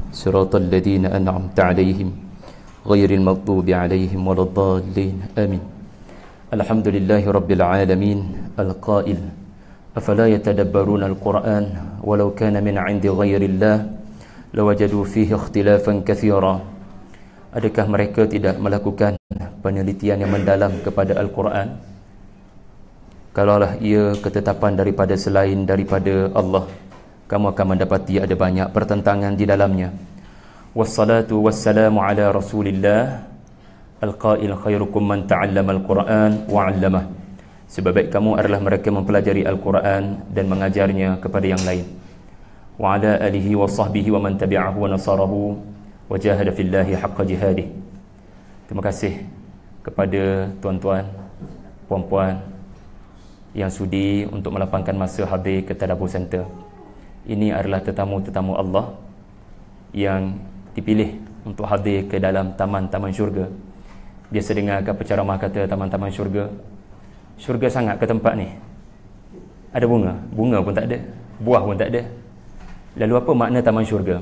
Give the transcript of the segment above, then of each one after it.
صراط الذين أنعمت عليهم غير المغضوب عليهم ولا الضالين آمين. الحمد لله رب العالمين القائل أفلا يتدبرون القرآن ولو كان من عند غير الله لوجدوا فيه اختلافا كثيرا. Adakah mereka tidak melakukan penelitian yang mendalam kepada Al-Quran? Kalaulah ia ketetapan daripada selain daripada Allah, kamu akan mendapati ada banyak pertentangan di dalamnya. Wassalatu wassalamu ala Rasulillah al-qail khairukum man ta'allama al-Quran wa 'allamah. Sebaik kamu adalah mereka mempelajari Al-Quran dan mengajarnya kepada yang lain. Wa ala alihi wa sahbihi wa man tabi'ahu wa nasarahu wa jahada fillahi haqqa jihadih. Terima kasih kepada tuan-tuan, puan-puan yang sudi untuk melapangkan masa hadir ke Tadabbur Center. Ini adalah tetamu-tetamu Allah yang dipilih untuk hadir ke dalam taman-taman syurga. Biasa dengarkan penceramah kata taman-taman syurga. Syurga sangat ke tempat ni? Ada bunga? Bunga pun tak ada. Buah pun tak ada. Lalu apa makna taman syurga?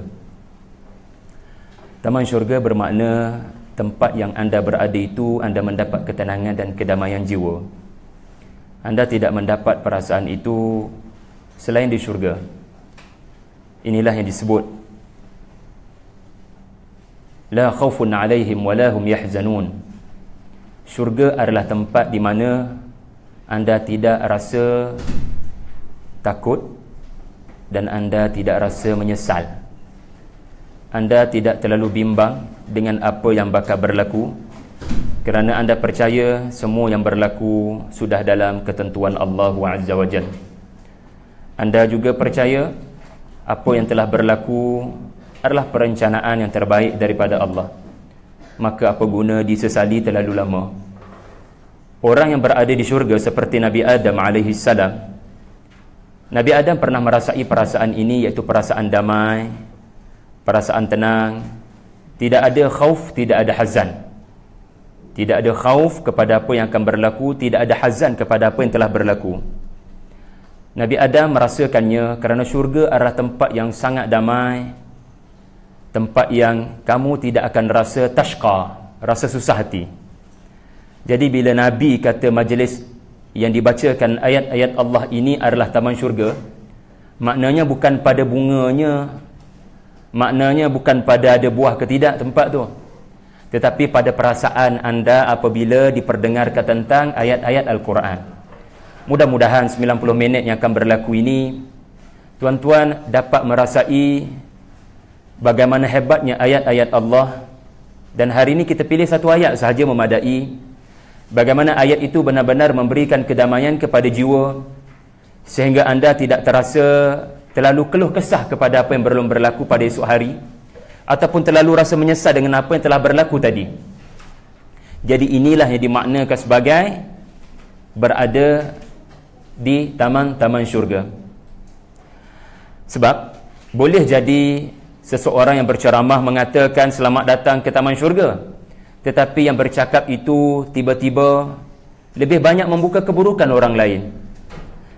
Taman syurga bermakna tempat yang anda berada itu anda mendapat ketenangan dan kedamaian jiwa. Anda tidak mendapat perasaan itu selain di syurga. Inilah yang disebut la khaufun alaihim wa la hum yahzanun. Syurga adalah tempat di mana anda tidak rasa takut dan anda tidak rasa menyesal. Anda tidak terlalu bimbang dengan apa yang bakal berlaku kerana anda percaya semua yang berlaku sudah dalam ketentuan Allah Azza wa Jalla. Anda juga percaya apa yang telah berlaku adalah perencanaan yang terbaik daripada Allah. Maka apa guna disesali terlalu lama? Orang yang berada di syurga seperti Nabi Adam alaihi salam. Nabi Adam pernah merasai perasaan ini, iaitu perasaan damai, perasaan tenang. Tidak ada khauf, tidak ada hazan. Tidak ada khauf kepada apa yang akan berlaku, tidak ada hazan kepada apa yang telah berlaku. Nabi Adam merasakannya kerana syurga adalah tempat yang sangat damai, tempat yang kamu tidak akan rasa tashqa, rasa susah hati. Jadi bila Nabi kata majlis yang dibacakan ayat-ayat Allah ini adalah taman syurga, maknanya bukan pada bunganya, maknanya bukan pada ada buah ke tidak tempat tu, tetapi pada perasaan anda apabila diperdengarkan tentang ayat-ayat Al-Quran. Mudah-mudahan 90 minit yang akan berlaku ini tuan-tuan dapat merasai bagaimana hebatnya ayat-ayat Allah. Dan hari ini kita pilih satu ayat sahaja memadai. Bagaimana ayat itu benar-benar memberikan kedamaian kepada jiwa, sehingga anda tidak terasa terlalu keluh kesah kepada apa yang belum berlaku pada esok hari, ataupun terlalu rasa menyesal dengan apa yang telah berlaku tadi. Jadi inilah yang dimaknakan sebagai berada di taman-taman syurga. Sebab boleh jadi seseorang yang berceramah mengatakan selamat datang ke taman syurga, tetapi yang bercakap itu tiba-tiba lebih banyak membuka keburukan orang lain,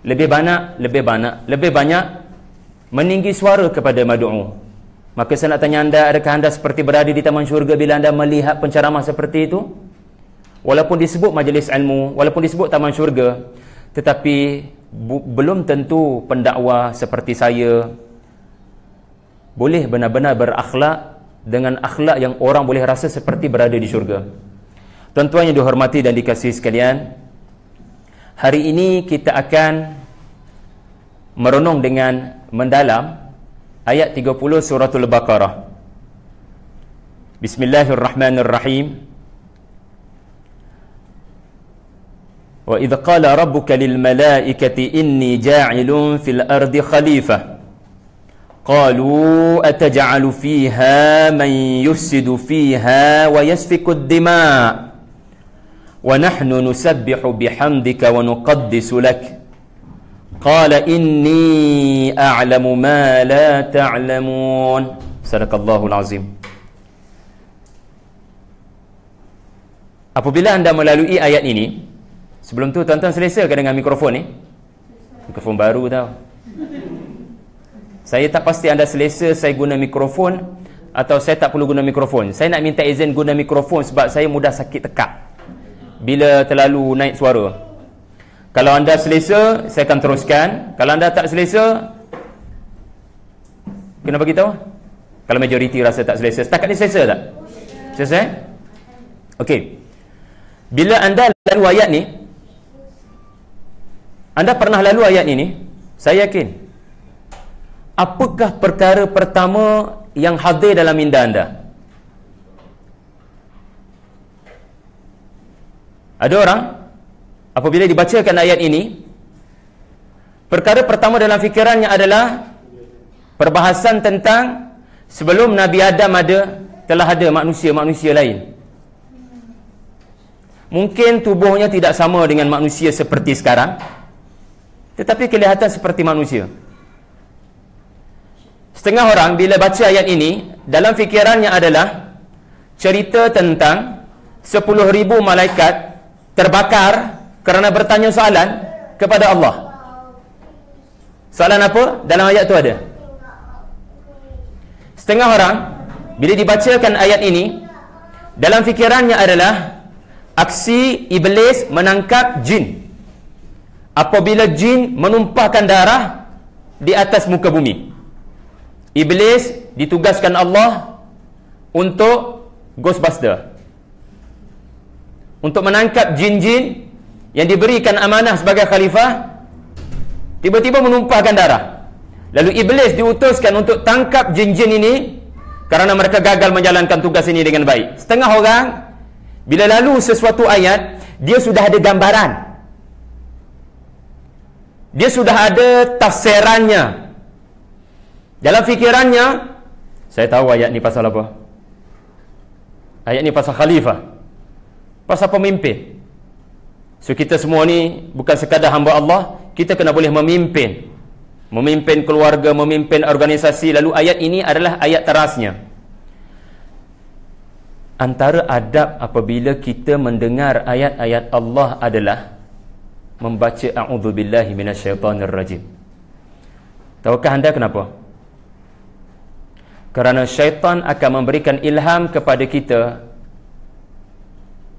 lebih banyak meninggi suara kepada madu'u. Maka saya nak tanya anda, adakah anda seperti berada di taman syurga bila anda melihat penceramah seperti itu? Walaupun disebut majlis ilmu, walaupun disebut taman syurga, tetapi belum tentu pendakwa seperti saya boleh benar-benar berakhlak dengan akhlak yang orang boleh rasa seperti berada di syurga. Tuan-tuan yang dihormati dan dikasihi sekalian, hari ini kita akan merenung dengan mendalam ayat 30 suratul Baqarah. Bismillahirrahmanirrahim. Wa idh qala rabbuka lil malaikati inni ja'ilun fil ardi khalifah qalu ataj'alu fiha man yufsidu fiha wa yasfiku ad-dima' wa nahnu nusabbihu bihamdika wa nuqaddisu lak qala inni a'lamu ma la ta'lamun. Sadaqallahul azim. Apabila anda melalui ayat ini, sebelum tu tuan-tuan selesa ke dengan mikrofon ni? Mikrofon baru tau. Saya tak pasti anda selesa saya guna mikrofon atau saya tak perlu guna mikrofon? Saya nak minta izin guna mikrofon sebab saya mudah sakit tekak bila terlalu naik suara. Kalau anda selesa, saya akan teruskan. Kalau anda tak selesa, kena bagi tahu. Kalau majoriti rasa tak selesa. Setakat ni selesa tak? Selesai? Okey. Bila anda lalu ayat ni, anda pernah lalu ayat ini, saya yakin. Apakah perkara pertama yang hadir dalam minda anda? Ada orang apabila dibacakan ayat ini, perkara pertama dalam fikirannya adalah perbahasan tentang sebelum Nabi Adam ada, telah ada manusia-manusia lain. Mungkin tubuhnya tidak sama dengan manusia seperti sekarang, tetapi kelihatan seperti manusia. Setengah orang bila baca ayat ini, dalam fikirannya adalah cerita tentang 10,000 malaikat terbakar kerana bertanya soalan kepada Allah. Soalan apa? Dalam ayat tu ada. Setengah orang bila dibacakan ayat ini, dalam fikirannya adalah aksi iblis menangkap jin apabila jin menumpahkan darah di atas muka bumi. Iblis ditugaskan Allah untuk Ghostbuster, untuk menangkap jin-jin yang diberikan amanah sebagai khalifah, tiba-tiba menumpahkan darah. Lalu iblis diutuskan untuk tangkap jin-jin ini kerana mereka gagal menjalankan tugas ini dengan baik. Setengah orang bila lalu sesuatu ayat, dia sudah ada gambaran, dia sudah ada tafsirannya. Dalam fikirannya, saya tahu ayat ni pasal apa. Ayat ni pasal khalifah, pasal pemimpin. So kita semua ni bukan sekadar hamba Allah, kita kena boleh memimpin keluarga, memimpin organisasi. Lalu ayat ini adalah ayat terasnya. Antara adab apabila kita mendengar ayat-ayat Allah adalah membaca a'udzubillahi minasyaitonirrajim. Tahukah anda kenapa? Kerana syaitan akan memberikan ilham kepada kita.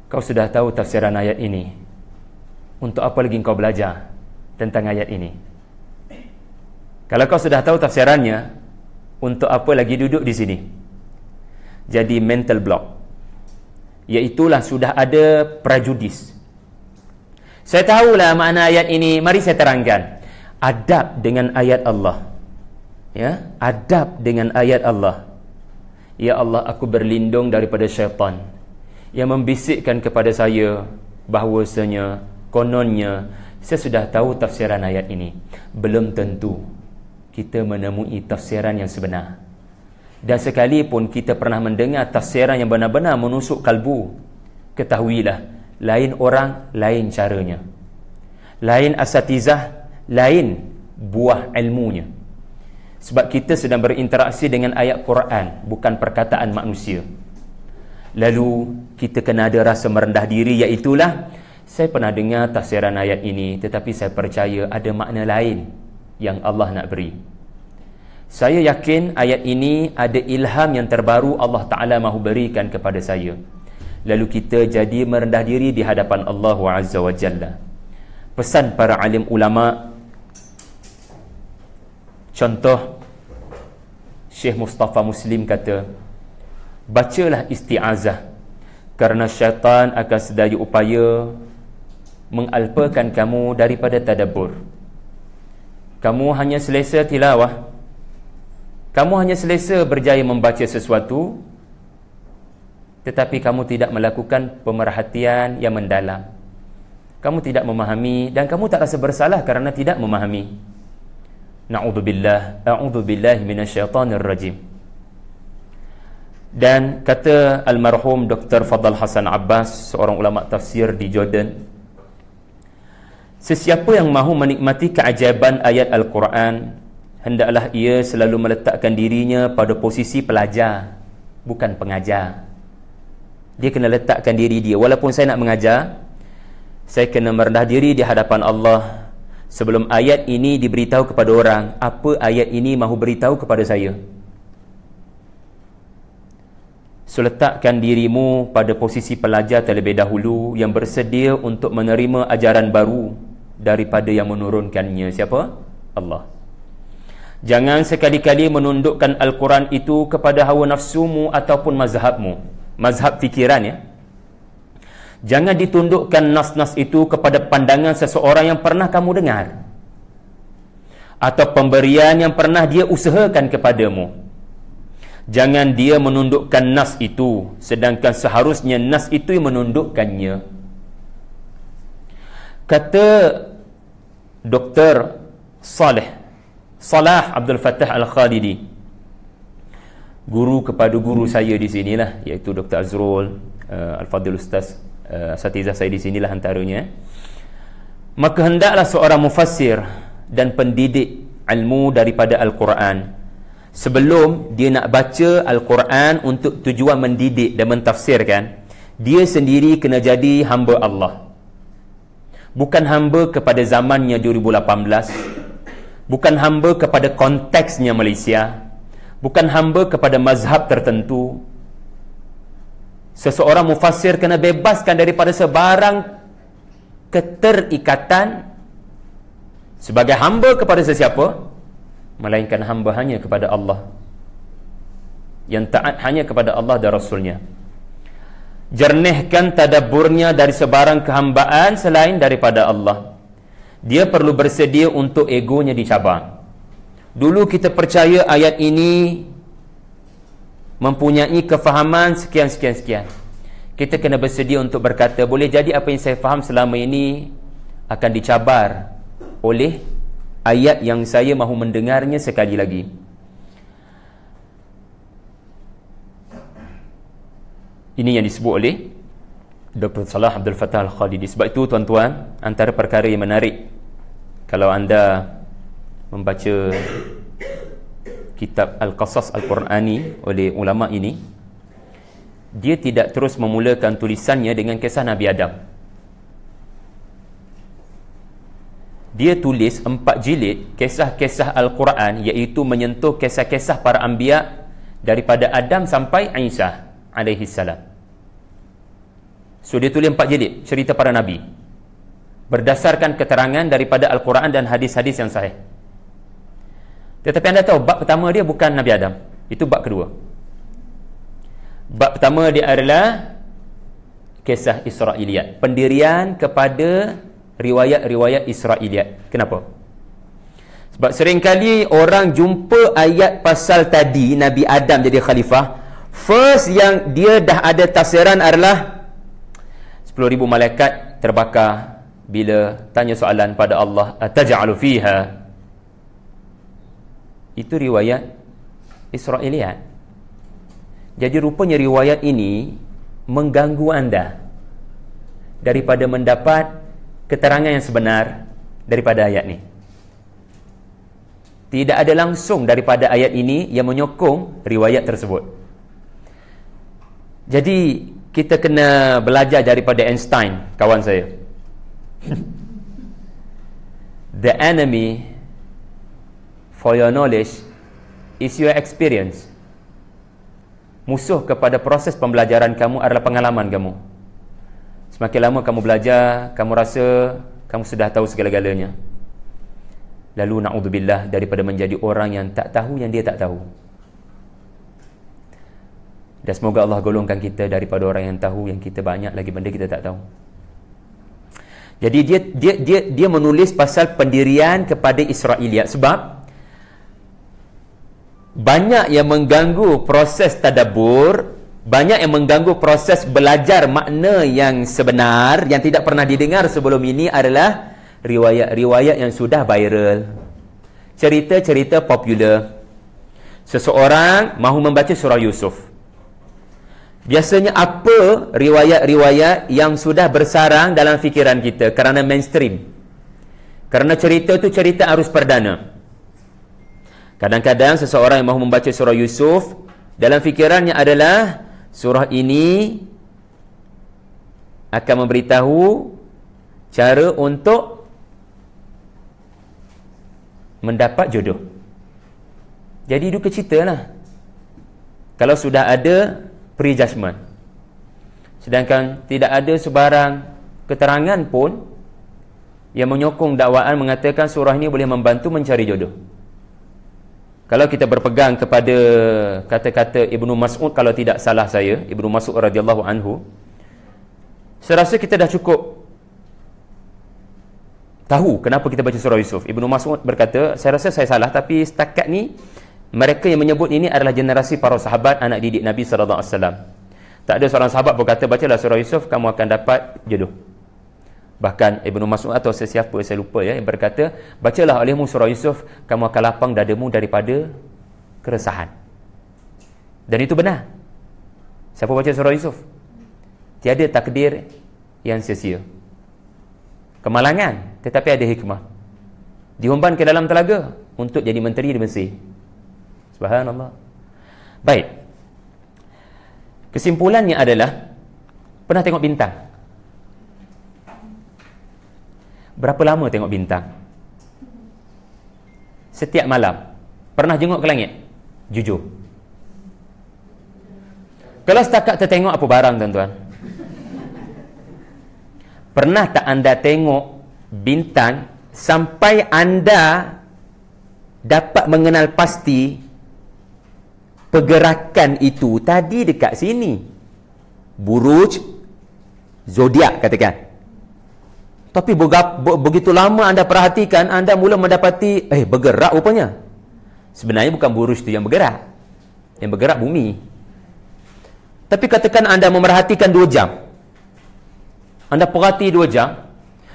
Kau sudah tahu tafsiran ayat ini, untuk apa lagi kau belajar tentang ayat ini? Kalau kau sudah tahu tafsirannya, untuk apa lagi duduk di sini? Jadi mental block, iaitulah sudah ada prejudis. Saya tahulah makna ayat ini, mari saya terangkan. Adab dengan ayat Allah. Ya, adab dengan ayat Allah. Ya Allah, aku berlindung daripada syaitan yang membisikkan kepada saya bahawasanya kononnya saya sudah tahu tafsiran ayat ini. Belum tentu kita menemui tafsiran yang sebenar. Dan sekalipun kita pernah mendengar tafsiran yang benar-benar menusuk kalbu, ketahuilah, lain orang, lain caranya, lain asatizah, lain buah ilmunya. Sebab kita sedang berinteraksi dengan ayat Quran, bukan perkataan manusia. Lalu kita kena ada rasa merendah diri, iaitulah, saya pernah dengar tafsiran ayat ini, tetapi saya percaya ada makna lain yang Allah nak beri. Saya yakin ayat ini ada ilham yang terbaru Allah Ta'ala mahu berikan kepada saya. Lalu kita jadi merendah diri di hadapan Allah Azza wa Jalla. Pesan para alim ulama, contoh Syekh Mustafa Muslim kata, bacalah isti'azah, kerana syaitan akan sedaya upaya mengalpakan kamu daripada tadabbur. Kamu hanya selesa tilawah, kamu hanya selesa berjaya membaca sesuatu, tetapi kamu tidak melakukan pemerhatian yang mendalam. Kamu tidak memahami dan kamu tak rasa bersalah kerana tidak memahami. Na'udzubillah, a'udzubillahi minasyaitonirrajim. Dan kata almarhum Dr. Fadl Hasan Abbas, seorang ulama tafsir di Jordan, sesiapa yang mahu menikmati keajaiban ayat Al-Quran, hendaklah ia selalu meletakkan dirinya pada posisi pelajar, bukan pengajar. Dia kena letakkan diri dia. Walaupun saya nak mengajar, saya kena merendah diri di hadapan Allah sebelum ayat ini diberitahu kepada orang. Apa ayat ini mahu beritahu kepada saya? So letakkan dirimu pada posisi pelajar terlebih dahulu yang bersedia untuk menerima ajaran baru daripada yang menurunkannya. Siapa? Allah. Jangan sekali-kali menundukkan Al-Quran itu kepada hawa nafsumu ataupun mazhabmu, mazhab fikiran, ya. Jangan ditundukkan nas-nas itu kepada pandangan seseorang yang pernah kamu dengar atau pemberian yang pernah dia usahakan kepadamu. Jangan dia menundukkan nas itu sedangkan seharusnya nas itu yang menundukkannya. Kata Dr. Salah Abdul Fattah Al-Khalidi, guru kepada guru saya di sinilah, iaitu Dr. Azrul Al-Fadhil Ustaz, asatizah saya di sinilah antaranya. Maka hendaklah seorang mufassir dan pendidik ilmu daripada Al-Quran, sebelum dia nak baca Al-Quran untuk tujuan mendidik dan mentafsirkan, dia sendiri kena jadi hamba Allah. Bukan hamba kepada zamannya 2018, bukan hamba kepada konteksnya Malaysia, bukan hamba kepada mazhab tertentu. Seseorang mufassir kena bebaskan daripada sebarang keterikatan sebagai hamba kepada sesiapa, melainkan hamba hanya kepada Allah, yang taat hanya kepada Allah dan Rasulnya. Jernihkan tadabburnya dari sebarang kehambaan selain daripada Allah. Dia perlu bersedia untuk egonya dicabar. Dulu kita percaya ayat ini mempunyai kefahaman sekian. Kita kena bersedia untuk berkata, boleh jadi apa yang saya faham selama ini akan dicabar oleh ayat yang saya mahu mendengarnya sekali lagi. Ini yang disebut oleh Dr. Salah Abdul Fattah Al-Khalidi. Sebab itu tuan-tuan, antara perkara yang menarik kalau anda membaca kitab Al-Qasas Al-Qurani oleh ulama ini, dia tidak terus memulakan tulisannya dengan kisah Nabi Adam. Dia tulis 4 jilid kisah-kisah Al-Quran, iaitu menyentuh kisah-kisah para anbiya daripada Adam sampai Isa alaihi salam. So dia tulis 4 jilid cerita para nabi berdasarkan keterangan daripada Al-Quran dan hadis-hadis yang sahih. Tetapi anda tahu, bab pertama dia bukan Nabi Adam, itu bab kedua. Bab pertama dia adalah kisah Israiliyat, pendirian kepada riwayat-riwayat Israiliyat. Kenapa? Sebab seringkali orang jumpa ayat pasal tadi Nabi Adam jadi khalifah, first yang dia dah ada tafsiran adalah 10,000 malaikat terbakar bila tanya soalan pada Allah, ataj'alu fiha. Itu riwayat Israiliyat. Jadi rupanya riwayat ini mengganggu anda daripada mendapat keterangan yang sebenar daripada ayat ni. Tidak ada langsung daripada ayat ini yang menyokong riwayat tersebut. Jadi kita kena belajar daripada Einstein, kawan saya. The enemy for your knowledge is your experience. Musuh kepada proses pembelajaran kamu adalah pengalaman kamu. Semakin lama kamu belajar, kamu rasa kamu sudah tahu segala-galanya. Lalu na'udzubillah daripada menjadi orang yang tak tahu yang dia tak tahu. Dan semoga Allah golongkan kita daripada orang yang tahu yang kita banyak lagi benda kita tak tahu. Jadi dia menulis pasal pendirian kepada Israiliyat sebab banyak yang mengganggu proses tadabbur, banyak yang mengganggu proses belajar makna yang sebenar yang tidak pernah didengar sebelum ini adalah riwayat-riwayat yang sudah viral, cerita-cerita popular. Seseorang mahu membaca surah Yusuf, biasanya apa riwayat-riwayat yang sudah bersarang dalam fikiran kita kerana mainstream, kerana cerita itu cerita arus perdana. Kadang-kadang seseorang yang mahu membaca surah Yusuf, dalam fikirannya adalah surah ini akan memberitahu cara untuk mendapat jodoh. Jadi duka cita lah kalau sudah ada prejudgment. Sedangkan tidak ada sebarang keterangan pun yang menyokong dakwaan mengatakan surah ini boleh membantu mencari jodoh. Kalau kita berpegang kepada kata-kata Ibnu Mas'ud, kalau tidak salah saya, Ibnu Mas'ud radhiyallahu anhu, saya rasa kita dah cukup tahu kenapa kita baca surah Yusuf. Ibnu Mas'ud berkata, saya rasa saya salah, tapi setakat ni mereka yang menyebut ini adalah generasi para sahabat, anak didik Nabi sallallahu alaihi wasallam. Tak ada seorang sahabat berkata, bacalah surah Yusuf, kamu akan dapat jodoh. Bahkan Ibnu Mas'ud atau sesiapa, saya lupa ya, yang berkata, bacalah olehmu surah Yusuf, kamu akan lapang dadamu daripada keresahan. Dan itu benar. Siapa baca surah Yusuf? Tiada takdir yang sia-sia. Kemalangan, tetapi ada hikmah. Dihumban ke dalam telaga untuk jadi menteri di Mesir. Subhanallah. Baik. Kesimpulannya adalah, pernah tengok bintang? Berapa lama tengok bintang? Setiap malam. Pernah jenguk ke langit? Jujur. Kalau setakat tertengok apa barang, tuan-tuan? Pernah tak anda tengok bintang sampai anda dapat mengenal pasti pergerakan itu tadi dekat sini? Buruj zodiak katakan. Tapi begitu lama anda perhatikan, anda mula mendapati bergerak rupanya. Sebenarnya bukan buruj itu yang bergerak. Yang bergerak bumi. Tapi katakan anda memerhatikan 2 jam. Anda perhati 2 jam,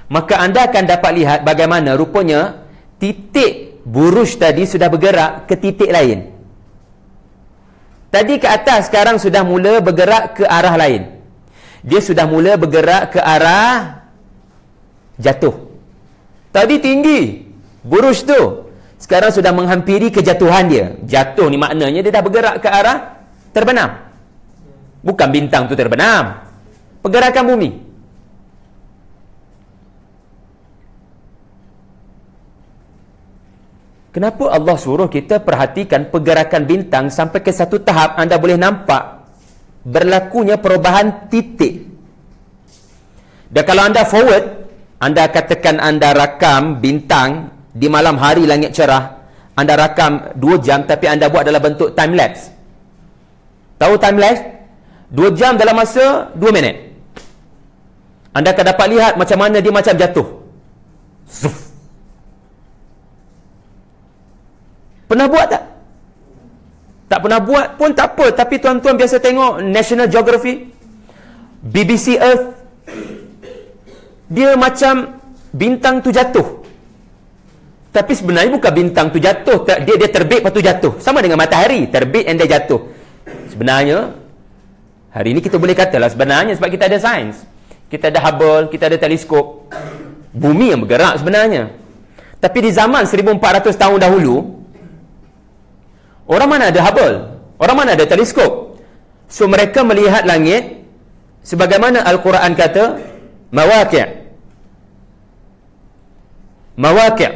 maka anda akan dapat lihat bagaimana rupanya titik buruj tadi sudah bergerak ke titik lain. Tadi ke atas, sekarang sudah mula bergerak ke arah lain. Dia sudah mula bergerak ke arah jatuh. Tadi tinggi buruj tu, sekarang sudah menghampiri kejatuhan dia. Jatuh ni maknanya dia dah bergerak ke arah terbenam. Bukan bintang tu terbenam, pergerakan bumi. Kenapa Allah suruh kita perhatikan pergerakan bintang sampai ke satu tahap anda boleh nampak berlakunya perubahan titik. Dan kalau anda forward, anda katakan anda rakam bintang di malam hari langit cerah, anda rakam 2 jam tapi anda buat dalam bentuk time lapse. Tahu time lapse? 2 jam dalam masa 2 minit. Anda akan dapat lihat macam mana dia macam jatuh. Zuf. Pernah buat tak? Tak pernah buat pun tak apa. Tapi tuan-tuan biasa tengok National Geography, BBC Earth, dia macam bintang tu jatuh. Tapi sebenarnya bukan bintang tu jatuh, dia terbit lepas tu jatuh. Sama dengan matahari, terbit dan dia jatuh. Sebenarnya hari ini kita boleh katalah sebenarnya sebab kita ada sains. Kita ada Hubble, kita ada teleskop. Bumi yang bergerak sebenarnya. Tapi di zaman 1400 tahun dahulu, orang mana ada Hubble? Orang mana ada teleskop? So mereka melihat langit sebagaimana Al-Quran kata, mawaqi'. Mawaqi'.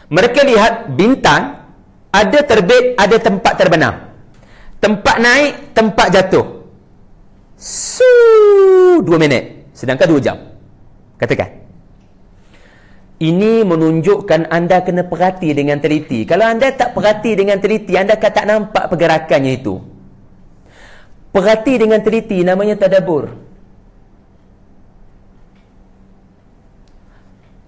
Mereka lihat bintang, ada terbit, ada tempat terbenam. Tempat naik, tempat jatuh. 2 minit. Sedangkan 2 jam. Katakan. Ini menunjukkan anda kena perhati dengan teliti. Kalau anda tak perhati dengan teliti, anda akan tak nampak pergerakannya itu. Perhati dengan teliti, namanya tadabbur.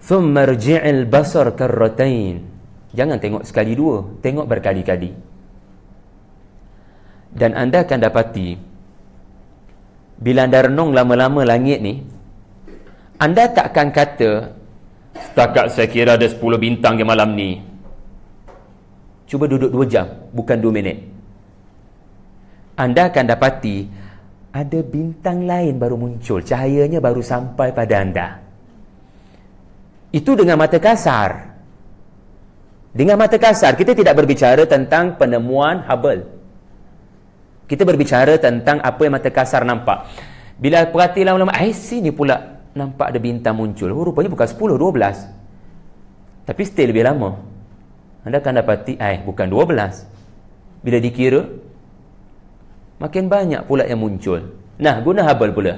Thumma rji'il basar karratain. Jangan tengok sekali dua, tengok berkali-kali. Dan anda akan dapati, bila anda renung lama-lama langit ni, anda takkan kata, setakat saya kira ada 10 bintang di malam ni. Cuba duduk 2 jam, bukan 2 minit. Anda akan dapati ada bintang lain baru muncul, cahayanya baru sampai pada anda. Itu dengan mata kasar. Dengan mata kasar, kita tidak berbicara tentang penemuan Hubble. Kita berbicara tentang apa yang mata kasar nampak. Bila perhati lama-lama, sini pula nampak ada bintang muncul. Rupanya bukan 10, 12. Tapi still lebih lama. Anda akan dapati, bukan 12. Bila dikira, makin banyak pula yang muncul. Nah, guna Hubble pula.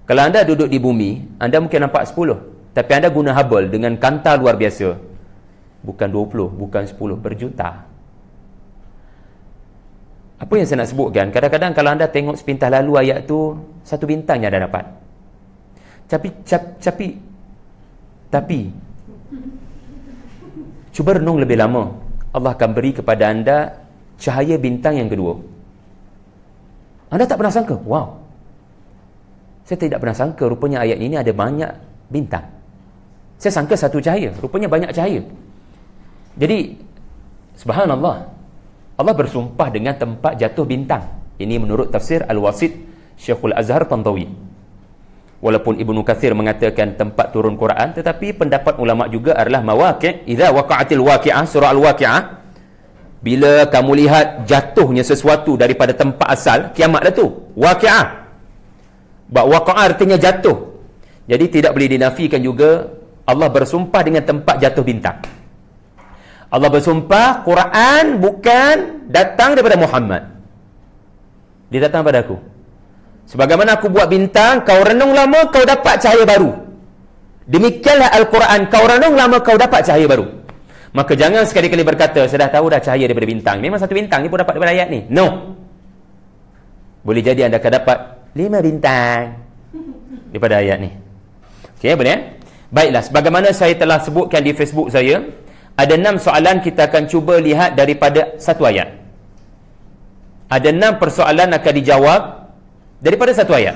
Kalau anda duduk di bumi, anda mungkin nampak 10. Tapi anda guna Hubble dengan kanta luar biasa. Bukan 20, bukan 10, berjuta. Apa yang saya nak sebutkan, kadang-kadang kalau anda tengok sepintas lalu ayat tu, satu bintang yang anda dapat. Tapi cuba renung lebih lama, Allah akan beri kepada anda cahaya bintang yang kedua. Anda tak pernah sangka, wow, saya tidak pernah sangka rupanya ayat ini ada banyak bintang. Saya sangka satu cahaya, rupanya banyak cahaya. Jadi subhanallah, Allah bersumpah dengan tempat jatuh bintang. Ini menurut tafsir Al-Wasit Syekhul Azhar Tantawi. Walaupun Ibnu Katsir mengatakan tempat turun Quran, tetapi pendapat ulama juga adalah mawaqi'. Idza waqa'atil waqi'ah, surah Al-Waqi'ah, bila kamu lihat jatuhnya sesuatu daripada tempat asal, kiamat dah tu. Waqi'ah. Waqa'ah artinya jatuh. Jadi tidak boleh dinafikan juga Allah bersumpah dengan tempat jatuh bintang. Allah bersumpah Quran bukan datang daripada Muhammad. Dia datang pada aku. Sebagaimana aku buat bintang, kau renung lama, kau dapat cahaya baru. Demikianlah Al-Quran, kau renung lama, kau dapat cahaya baru. Maka jangan sekali-kali berkata, saya dah tahu dah cahaya daripada bintang. Memang satu bintang ni pun dapat daripada ayat ni. No. Boleh jadi anda akan dapat 5 bintang daripada ayat ni. Okey, boleh? Baiklah, sebagaimana saya telah sebutkan di Facebook saya, ada 6 soalan kita akan cuba lihat daripada satu ayat. Ada 6 persoalan akan dijawab daripada satu ayat.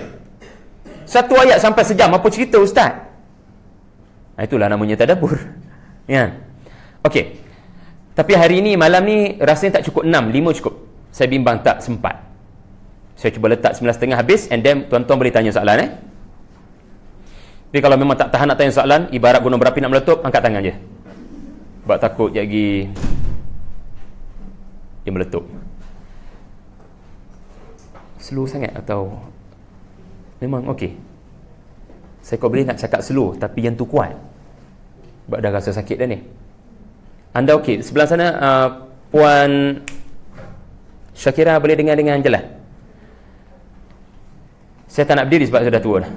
Satu ayat sampai sejam, apa cerita Ustaz? Itulah namanya tadabbur. Ya. Okey. Tapi hari ini, malam ni rasanya tak cukup 6, 5 cukup. Saya bimbang tak sempat. Saya cuba letak 9.30 habis, and then tuan-tuan boleh tanya soalan. Tapi kalau memang tak tahan nak tanya soalan, ibarat gunung berapi nak meletup, angkat tangan je. Sebab takut lagi dia meletup. Slow sangat atau memang okey? Saya kau boleh nak cakap slow, tapi yang tu kuat. Sebab dah rasa sakit dah ni. Anda okey? Sebelah sana Puan Syakira boleh dengar-dengar jelas? Saya tak nak berdiri sebab saya dah tua dah.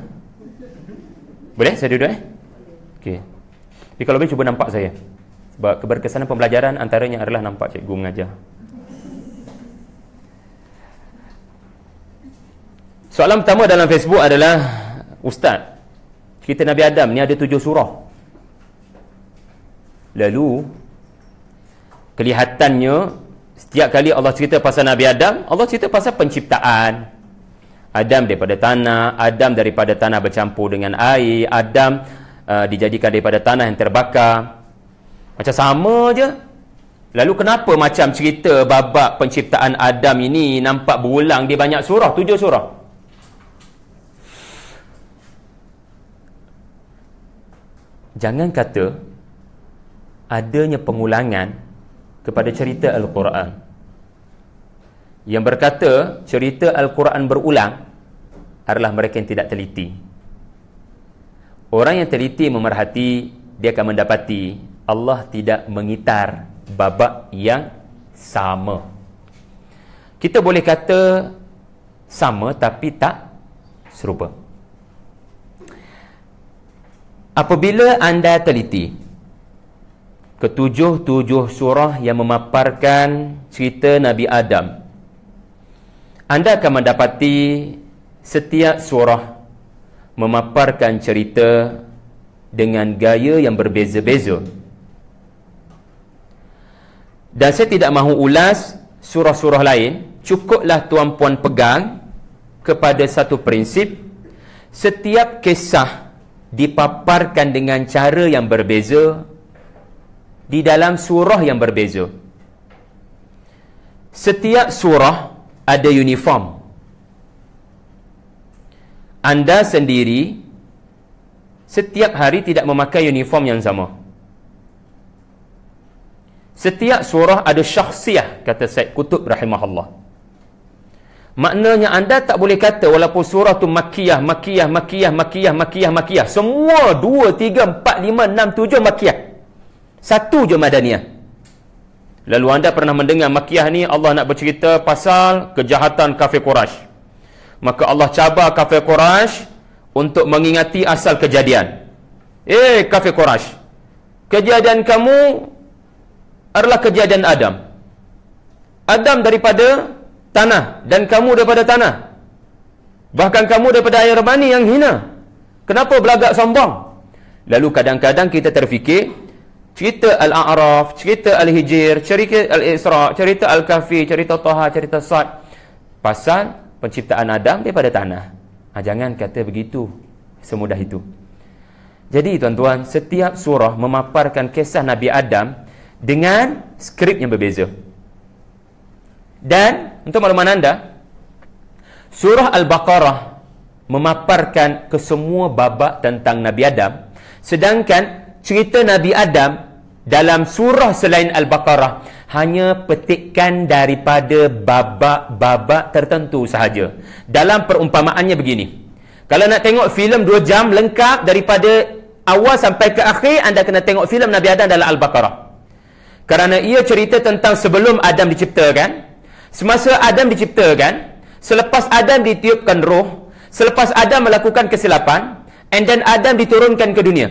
Boleh? Saya duduk okey. Tapi kalau boleh cuba nampak saya. Sebab keberkesanan pembelajaran antaranya adalah nampak cikgu mengajar. Soalan pertama dalam Facebook adalah, Ustaz, cerita Nabi Adam ni ada 7 surah. Lalu kelihatannya setiap kali Allah cerita pasal Nabi Adam, Allah cerita pasal penciptaan. Adam daripada tanah, Adam daripada tanah bercampur dengan air, Adam dijadikan daripada tanah yang terbakar. Macam sama je. Lalu kenapa macam cerita babak penciptaan Adam ini nampak berulang di banyak surah, 7 surah? Jangan kata adanya pengulangan kepada cerita Al-Quran. Yang berkata cerita Al-Quran berulang adalah mereka yang tidak teliti. Orang yang teliti memerhati, dia akan mendapati Allah tidak mengitar babak yang sama. Kita boleh kata sama tapi tak serupa. Apabila anda teliti ketujuh surah yang memaparkan cerita Nabi Adam, anda akan mendapati setiap surah memaparkan cerita dengan gaya yang berbeza-beza. Dan saya tidak mahu ulas surah-surah lain. Cukuplah tuan-puan pegang kepada satu prinsip. Setiap kisah dipaparkan dengan cara yang berbeza di dalam surah yang berbeza. Setiap surah ada uniform. Anda sendiri setiap hari tidak memakai uniform yang sama. Setiap surah ada syakhsiah, kata Syed Qutb rahimahullah. Maknanya anda tak boleh kata walaupun surah tu Makkiyah, semua 2, 3, 4, 5, 6, 7 Makkiyah, satu je Madaniyah. Lalu anda pernah mendengar Makkiyah ni Allah nak bercerita pasal kejahatan kafir Quraisy. Maka Allah cabar kafir Quraisy untuk mengingati asal kejadian. Kafir Quraisy, kejadian kamu adalah kejadian Adam. Adam daripada tanah dan kamu daripada tanah. Bahkan kamu daripada air mani yang hina. Kenapa belagak sombong? Lalu kadang-kadang kita terfikir cerita Al-A'raf, cerita Al-Hijr, cerita Al-Isra, cerita Al-Kahfi, cerita Taha, cerita Sad pasal penciptaan Adam daripada tanah. Jangan kata begitu, semudah itu. Jadi tuan-tuan, setiap surah memaparkan kisah Nabi Adam dengan skrip yang berbeza. Dan untuk makluman anda, surah Al-Baqarah memaparkan kesemua babak tentang Nabi Adam, sedangkan cerita Nabi Adam dalam surah selain Al-Baqarah hanya petikan daripada babak-babak tertentu sahaja. Dalam perumpamaannya begini, kalau nak tengok filem 2 jam lengkap daripada awal sampai ke akhir, anda kena tengok filem Nabi Adam dalam Al-Baqarah. Kerana ia cerita tentang sebelum Adam diciptakan, semasa Adam diciptakan, selepas Adam ditiupkan roh, selepas Adam melakukan kesilapan, and then Adam diturunkan ke dunia.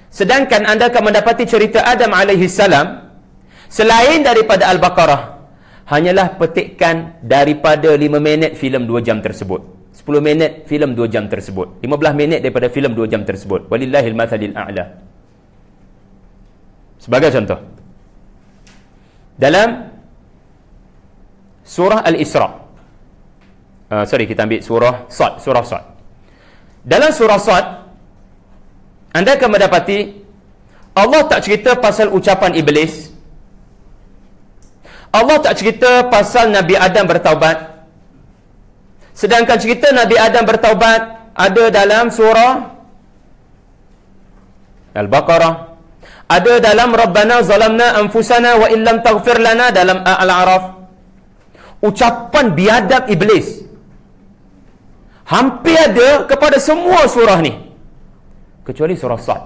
Sedangkan anda akan mendapati cerita Adam alaihi salam selain daripada Al-Baqarah hanyalah petikan daripada 5 minit filem 2 jam tersebut, 10 minit filem 2 jam tersebut, 15 minit daripada filem 2 jam tersebut. Walillahil mathalil a'la. Sebagai contoh, dalam surah Al-Isra, kita ambil surah Sad. Dalam surah Sad, anda akan mendapati Allah tak cerita pasal ucapan iblis. Allah tak cerita pasal Nabi Adam bertaubat. Sedangkan cerita Nabi Adam bertaubat ada dalam surah Al-Baqarah, ada dalam Rabbana zalamna anfusana wa illam taghfir lana dalam Al-A'raf. Ucapan biadab iblis hampir ada kepada semua surah ni, kecuali surah Sad.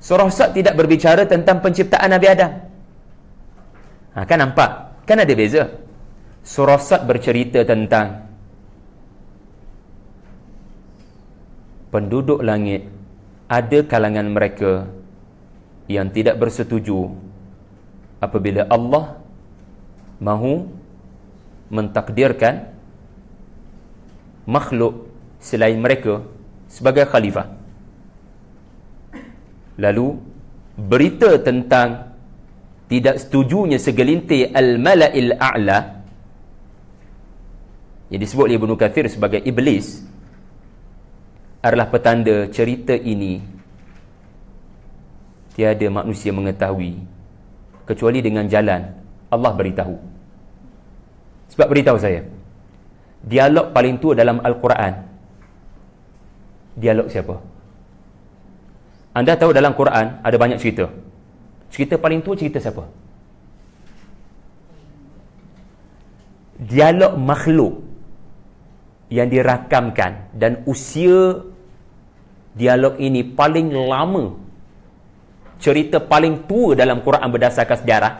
Surah Sad tidak berbicara tentang penciptaan Nabi Adam. Kan nampak? Kan ada beza. Surah Sad bercerita tentang penduduk langit. Ada kalangan mereka yang tidak bersetuju apabila Allah mahu mentakdirkan makhluk selain mereka sebagai khalifah. Lalu berita tentang tidak setujunya segelintir al-mala'il a'la yang disebut oleh Ibnu Katsir sebagai iblis adalah petanda cerita ini tiada manusia mengetahui kecuali dengan jalan Allah beritahu. Sebab beritahu saya, dialog paling tua dalam Al-Quran, dialog siapa? Anda tahu dalam Quran ada banyak cerita. Cerita paling tua cerita siapa? Dialog makhluk yang dirakamkan, dan usia dialog ini paling lama, cerita paling tua dalam Quran berdasarkan sejarah,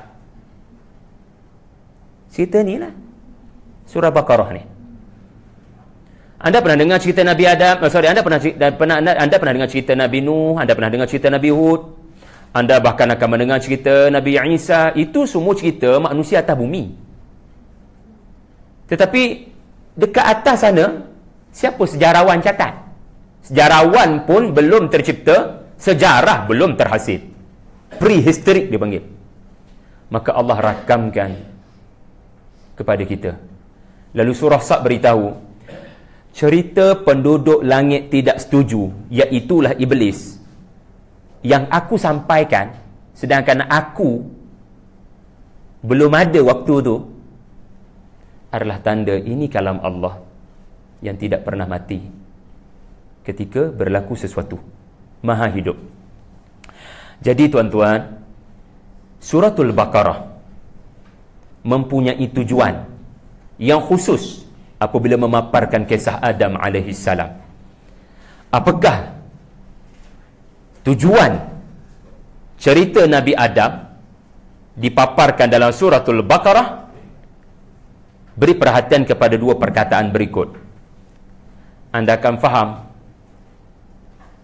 cerita ni lah, surah Baqarah ni. Anda pernah dengar cerita Nabi Adam? Anda pernah dengar cerita Nabi Nuh, anda pernah dengar cerita Nabi Hud, anda bahkan akan mendengar cerita Nabi Isa. Itu semua cerita manusia atas bumi. Tetapi dekat atas sana, siapa sejarawan catat? Sejarawan pun belum tercipta, sejarah belum terhasil. Prehistorik dia panggil. Maka Allah rakamkan kepada kita. Lalu surah Sad beritahu, cerita penduduk langit tidak setuju, iaitulah iblis, yang aku sampaikan, sedangkan aku belum ada waktu tu, adalah tanda ini kalam Allah yang tidak pernah mati ketika berlaku sesuatu, maha hidup. Jadi tuan-tuan, suratul Baqarah mempunyai tujuan yang khusus apabila memaparkan kisah Adam alaihi salam. Apakah tujuan cerita Nabi Adam dipaparkan dalam suratul Baqarah, beri perhatian kepada dua perkataan berikut. Anda akan faham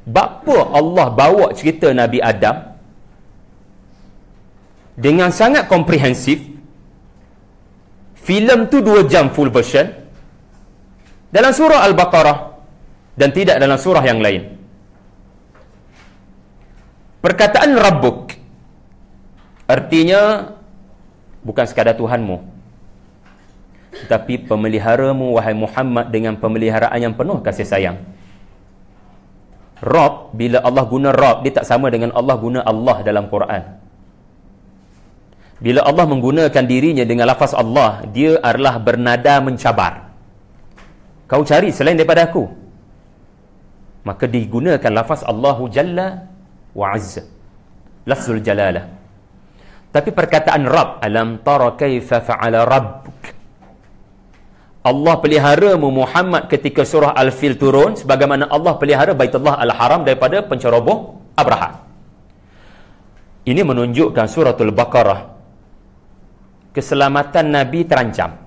bapa Allah bawa cerita Nabi Adam dengan sangat komprehensif. Filem tu 2 jam full version dalam surah Al-Baqarah dan tidak dalam surah yang lain. Perkataan Rabbuk artinya bukan sekadar Tuhanmu, tetapi pemeliharamu wahai Muhammad dengan pemeliharaan yang penuh kasih sayang. Rabb, bila Allah guna Rabb, dia tak sama dengan Allah guna Allah dalam Quran. Bila Allah menggunakan dirinya dengan lafaz Allah, dia adalah bernada mencabar. Kau cari selain daripada aku, maka digunakan lafaz Allahu Jalla wa Azza, lafzul jalalah. Tapi perkataan Rabb, alam tara kaifa fa'ala rabbuk, Allah peliharamu Muhammad ketika surah Al-Fil turun, sebagaimana Allah pelihara Baitullah Al-Haram daripada penceroboh Abraha. Ini menunjukkan suratul Baqarah, keselamatan Nabi terancam.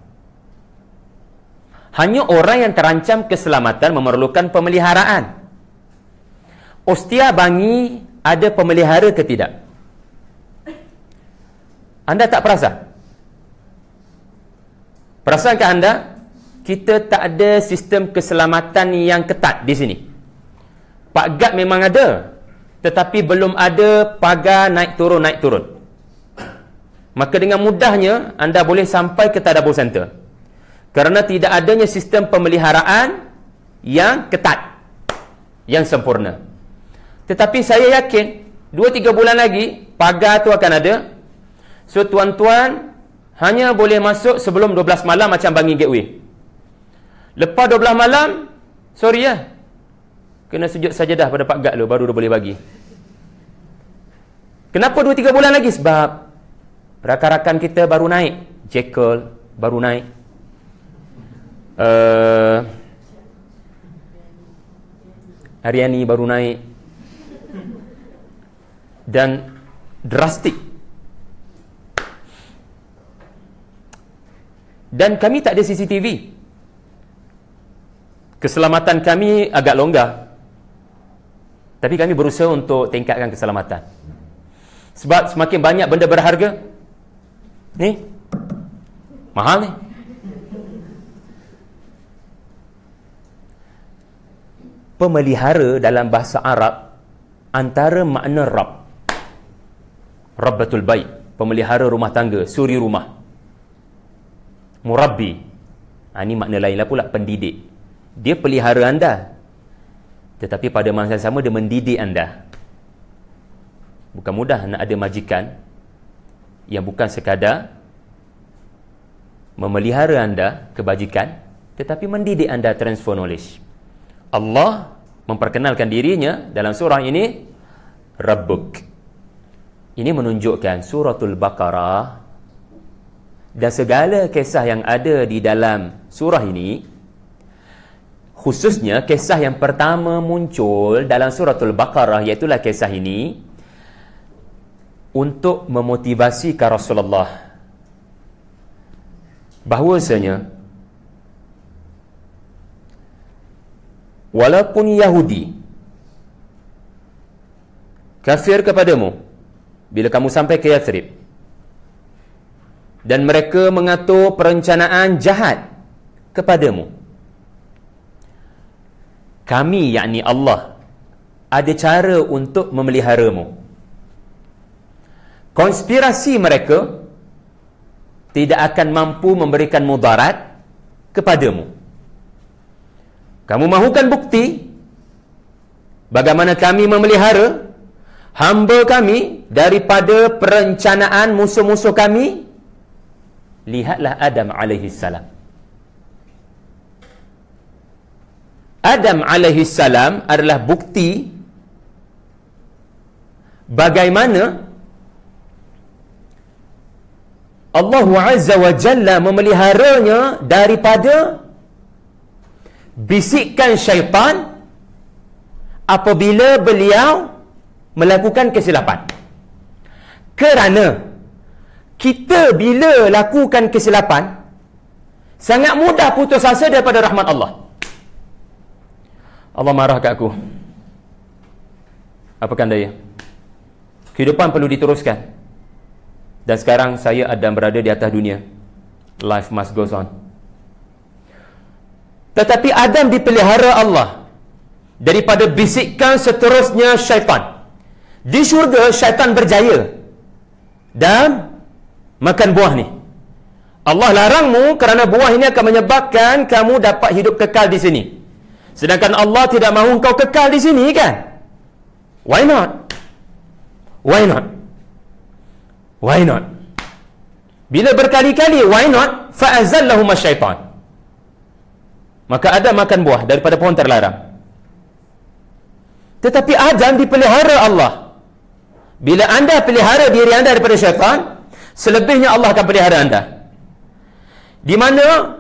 Hanya orang yang terancam keselamatan memerlukan pemeliharaan. Ostia Bangi ada pemelihara ke tidak? Anda tak perasan? Perasankah anda? Kita tak ada sistem keselamatan yang ketat di sini. Pagar memang ada, tetapi belum ada pagar naik turun. Maka dengan mudahnya anda boleh sampai ke Tadabur Center, kerana tidak adanya sistem pemeliharaan yang ketat, yang sempurna. Tetapi saya yakin 2-3 bulan lagi pagar tu akan ada. So tuan-tuan hanya boleh masuk sebelum 12 malam macam Bangi Gateway. Lepas 12 malam, sorry ya, kena sujud sajadah pada Pak Gad dulu, baru dia boleh bagi. Kenapa 2-3 bulan lagi? Sebab rakan-rakan kita baru naik. Jekyll baru naik, Ariani baru naik, dan drastik. Dan kami tak ada CCTV. Keselamatan kami agak longgar, tapi kami berusaha untuk tingkatkan keselamatan. Sebab semakin banyak benda berharga ni, mahal ni. Pemelihara dalam bahasa Arab, antara makna Rabb, Rabbatul Bait, pemelihara rumah tangga, suri rumah. Murabbi, ini makna lain lah pula, pendidik. Dia pelihara anda, tetapi pada masa yang sama dia mendidik anda. Bukan mudah nak ada majikan yang bukan sekadar memelihara anda kebajikan, tetapi mendidik anda transfer knowledge. Allah memperkenalkan dirinya dalam surah ini Rabbuk. Ini menunjukkan suratul Baqarah dan segala kisah yang ada di dalam surah ini, khususnya kisah yang pertama muncul dalam suratul Baqarah, iaitulah kisah ini untuk memotivasi Rasulullah bahawasanya walaupun Yahudi kafir kepadamu bila kamu sampai ke Yathrib, dan mereka mengatur perencanaan jahat kepadamu, kami, yakni Allah, ada cara untuk memeliharamu. Konspirasi mereka tidak akan mampu memberikan mudarat kepadamu. Kamu mahukan bukti bagaimana kami memelihara hamba kami daripada perencanaan musuh-musuh kami? Lihatlah Adam alaihissalam. Adam alaihissalam adalah bukti bagaimana Allah Azza wa Jalla memeliharanya daripada bisikan syaitan apabila beliau melakukan kesilapan. Kerana Kita bila lakukan kesilapan, sangat mudah putus asa daripada rahmat Allah. Allah marah kat aku. Apakan daya? Kehidupan perlu diteruskan. Dan sekarang saya Adam berada di atas dunia. Life must goes on. Tetapi Adam dipelihara Allah daripada bisikan seterusnya syaitan. Di syurga syaitan berjaya dan makan buah ni. Allah larangmu kerana buah ini akan menyebabkan kamu dapat hidup kekal di sini. Sedangkan Allah tidak mahu kau kekal di sini, kan? Why not? Why not? Why not? Bila berkali-kali why not, fa'azallahuma syaitan. Maka Adam makan buah daripada pohon terlarang. Tetapi Adam dipelihara Allah. Bila anda pelihara diri anda daripada syaitan, selebihnya Allah akan pelihara anda. Di mana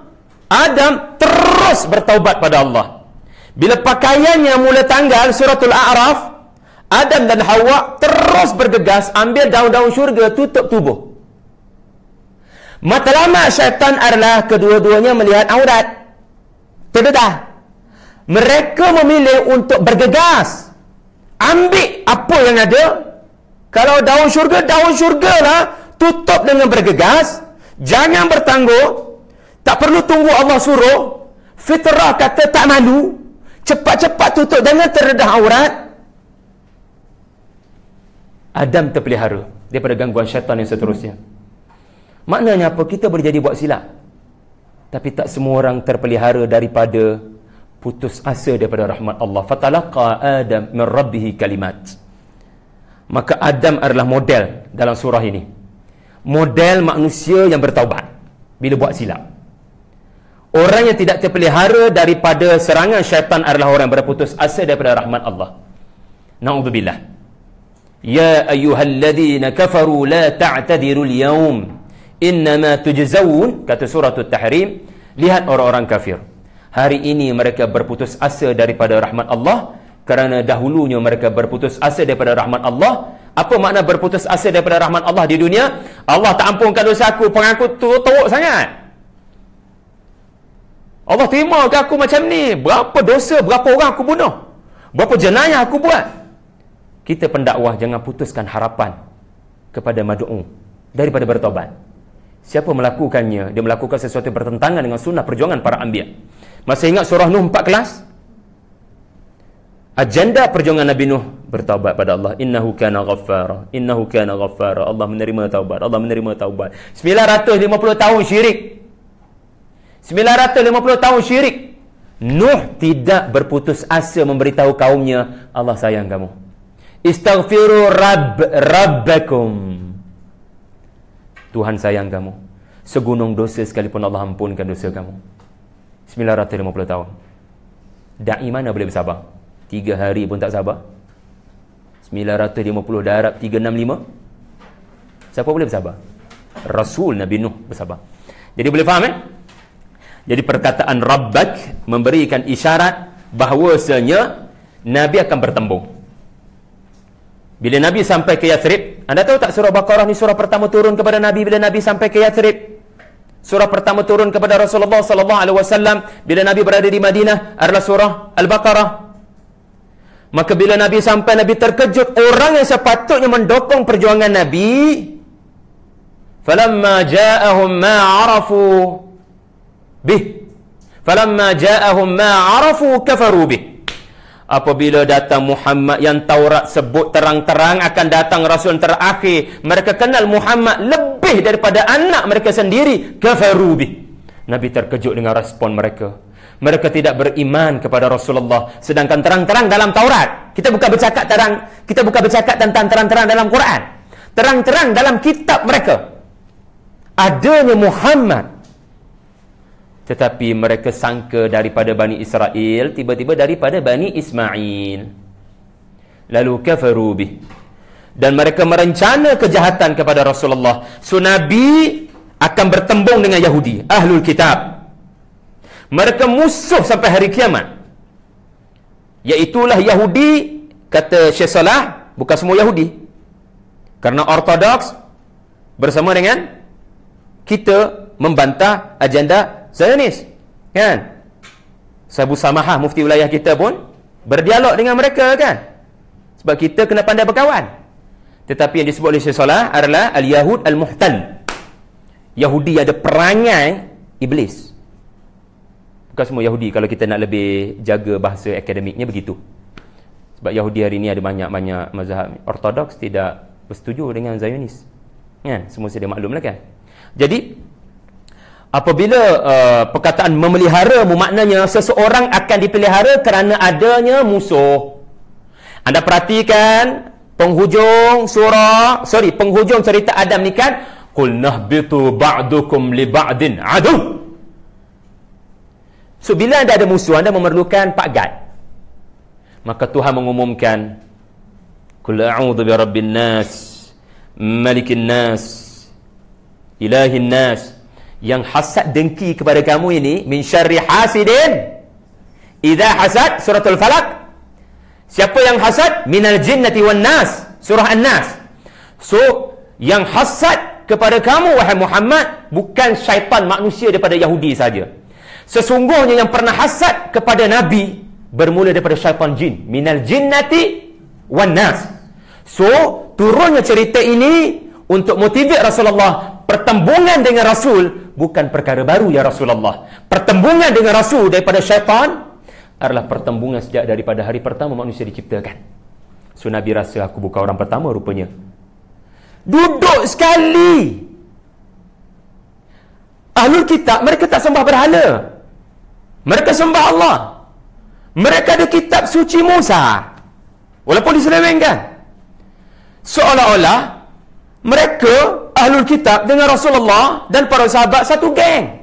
Adam terus bertaubat pada Allah. Bila pakaiannya mula tanggal, suratul A'raf, Adam dan Hawa terus bergegas ambil daun-daun syurga, tutup tubuh. Matlamat syaitan adalah kedua-duanya melihat aurat. Terdedah. Mereka memilih untuk bergegas, ambil apa yang ada. Kalau daun syurga lah, tutup dengan bergegas. Jangan bertangguh. Tak perlu tunggu Allah suruh. Fitrah kata tak malu. Cepat-cepat tutup, jangan terdedah aurat. Adam terpelihara daripada gangguan syaitan yang seterusnya. Maknanya apa? Kita boleh jadi buat silap, tapi tak semua orang terpelihara daripada putus asa daripada rahmat Allah. Fatalaqa Adam min rabbih kalimat. Maka Adam adalah model dalam surah ini. Model manusia yang bertaubat bila buat silap. Orang yang tidak terpelihara daripada serangan syaitan adalah orang yang berputus asa daripada rahmat Allah. Na'udzubillah. Ya ayyuhalladzina kafaru la ta'tadirul yawm innama tujzaun, kata surah At-Tahrim. Lihat orang-orang kafir, hari ini mereka berputus asa daripada rahmat Allah kerana dahulunya mereka berputus asa daripada rahmat Allah. Apa makna berputus asa daripada rahmat Allah di dunia? Allah tak ampunkan dosa aku, pengangkut teruk sangat. Allah terima ke aku macam ni? Berapa dosa, berapa orang aku bunuh, berapa jenayah aku buat. Kita pendakwah jangan putuskan harapan kepada mad'u daripada bertobat. Siapa melakukannya, dia melakukan sesuatu yang bertentangan dengan sunnah perjuangan para anbiya. Masih ingat surah Nuh 4 kelas? Agenda perjuangan Nabi Nuh, bertaubat pada Allah. Innahu kana ghaffara, innahu kana ghaffara. Allah menerima taubat, Allah menerima taubat. 950 tahun syirik. 950 tahun syirik. Nuh tidak berputus asa memberitahu kaumnya, Allah sayang kamu. Istaghfiru rabbakum. Tuhan sayang kamu. Segunung dosa sekalipun Allah ampunkan dosa kamu. 950 tahun. Da'i mana boleh bersabar? 3 hari pun tak sabar. 950 darab 365. Siapa boleh bersabar? Rasul Nabi Nuh bersabar. Jadi boleh faham Jadi perkataan Rabbak memberikan isyarat bahawasanya Nabi akan bertembung. Bila Nabi sampai ke Yathrib, anda tahu tak surah Baqarah ni surah pertama turun kepada Nabi bila Nabi sampai ke Yathrib. Surah pertama turun kepada Rasulullah sallallahu alaihi wasallam bila Nabi berada di Madinah adalah surah Al-Baqarah. Maka bila Nabi sampai, Nabi terkejut. Orang yang sepatutnya mendukung perjuangan Nabi, falamma ja'ahum ma 'arafu bih, falamma ja'ahum ma 'arafu kafaru bih. Apabila datang Muhammad yang Taurat sebut terang-terang akan datang Rasul terakhir, mereka kenal Muhammad lebih daripada anak mereka sendiri, kafaru bih. Nabi terkejut dengan respon mereka. Mereka tidak beriman kepada Rasulullah, sedangkan terang-terang dalam Taurat. Kita bukan bercakap tentang terang-terang dalam Quran. Terang-terang dalam kitab mereka adanya Muhammad. Tetapi mereka sangka daripada Bani Israel, tiba-tiba daripada Bani Ismail. Lalu kafaru bih. Dan mereka merencana kejahatan kepada Rasulullah. So Nabi akan bertembung dengan Yahudi, Ahlul Kitab. Mereka musuh sampai hari kiamat. Iaitulah Yahudi, kata Syekh Salah, bukan semua Yahudi. Karena Ortodoks bersama dengan kita membantah agenda Zionis, kan? Sabu Samahah, mufti wilayah kita pun berdialog dengan mereka, kan? Sebab kita kena pandai berkawan. Tetapi yang disebut oleh Syekh Salah adalah al-Yahud al-Muhtal. Yahudi ada perangai iblis. Bukan semua Yahudi, kalau kita nak lebih jaga bahasa akademiknya begitu. Sebab Yahudi hari ini ada banyak-banyak mazhab ortodoks tidak bersetuju dengan Zionis, kan? Semua sedia maklumlah, kan? Jadi apabila perkataan memelihara maknanya seseorang akan dipelihara kerana adanya musuh. Anda perhatikan penghujung cerita Adam ni, kan, qul nahbitu ba'dukum li ba'din adu. So bila anda ada musuh, anda memerlukan Pak Gad. Maka Tuhan mengumumkan, qul a'udzu bi rabbin nas, malikin nas, ilahin nas. Yang hasad dengki kepada kamu ini, min syarri hasidin idza hasad, suratul Falaq. Siapa yang hasad? Minal jinnati wan nas, surah An-Nas. So yang hasad kepada kamu wahai Muhammad bukan syaitan manusia daripada Yahudi saja. Sesungguhnya yang pernah hasad kepada Nabi bermula daripada syaitan jin, minal jinnati wan nas. So turunnya cerita ini untuk motivate Rasulullah. Pertembungan dengan Rasul bukan perkara baru, ya Rasulullah. Pertembungan dengan Rasul daripada syaitan adalah pertembungan sejak daripada hari pertama manusia diciptakan. So Nabi rasa aku bukan orang pertama rupanya. Duduk sekali. Ahlul kitab, mereka tak sembah berhala. Mereka sembah Allah. Mereka ada kitab suci Musa, walaupun diselewengkan. Seolah-olah mereka Ahlul kitab dengan Rasulullah dan para sahabat satu geng.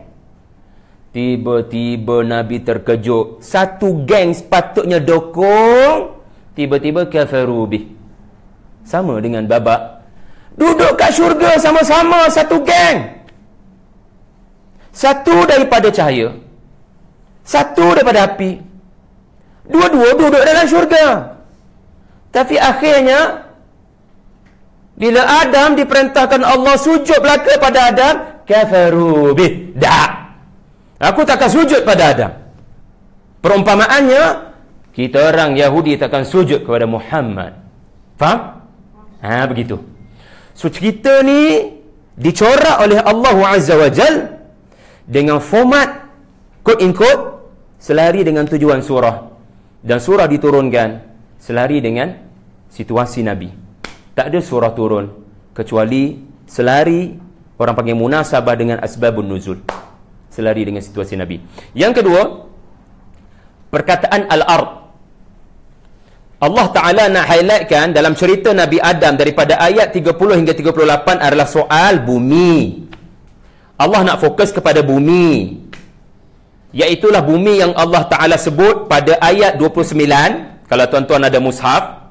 Tiba-tiba Nabi terkejut. Satu geng sepatutnya dokong, tiba-tiba kafaru bih. Sama dengan babak duduk kat syurga sama-sama, satu geng. Satu daripada cahaya, satu daripada api. Dua-dua duduk dalam syurga. Tapi akhirnya bila Adam diperintahkan Allah sujud belaka pada Adam, kafaru bih. Aku takkan sujud pada Adam. Perumpamaannya, kita orang Yahudi takkan sujud kepada Muhammad. Faham? Begitu. So cerita ni dicorak oleh Allah Azza wa Jal dengan format quote in quote selari dengan tujuan surah. Dan surah diturunkan selari dengan situasi Nabi. Tak ada surah turun kecuali selari, orang panggil munasabah, dengan asbabun nuzul, selari dengan situasi Nabi. Yang kedua, perkataan al-ard. Allah Ta'ala nak highlightkan dalam cerita Nabi Adam daripada ayat 30 hingga 38 adalah soal bumi. Allah nak fokus kepada bumi, iaitulah bumi yang Allah Ta'ala sebut pada ayat 29. Kalau tuan-tuan ada mushaf,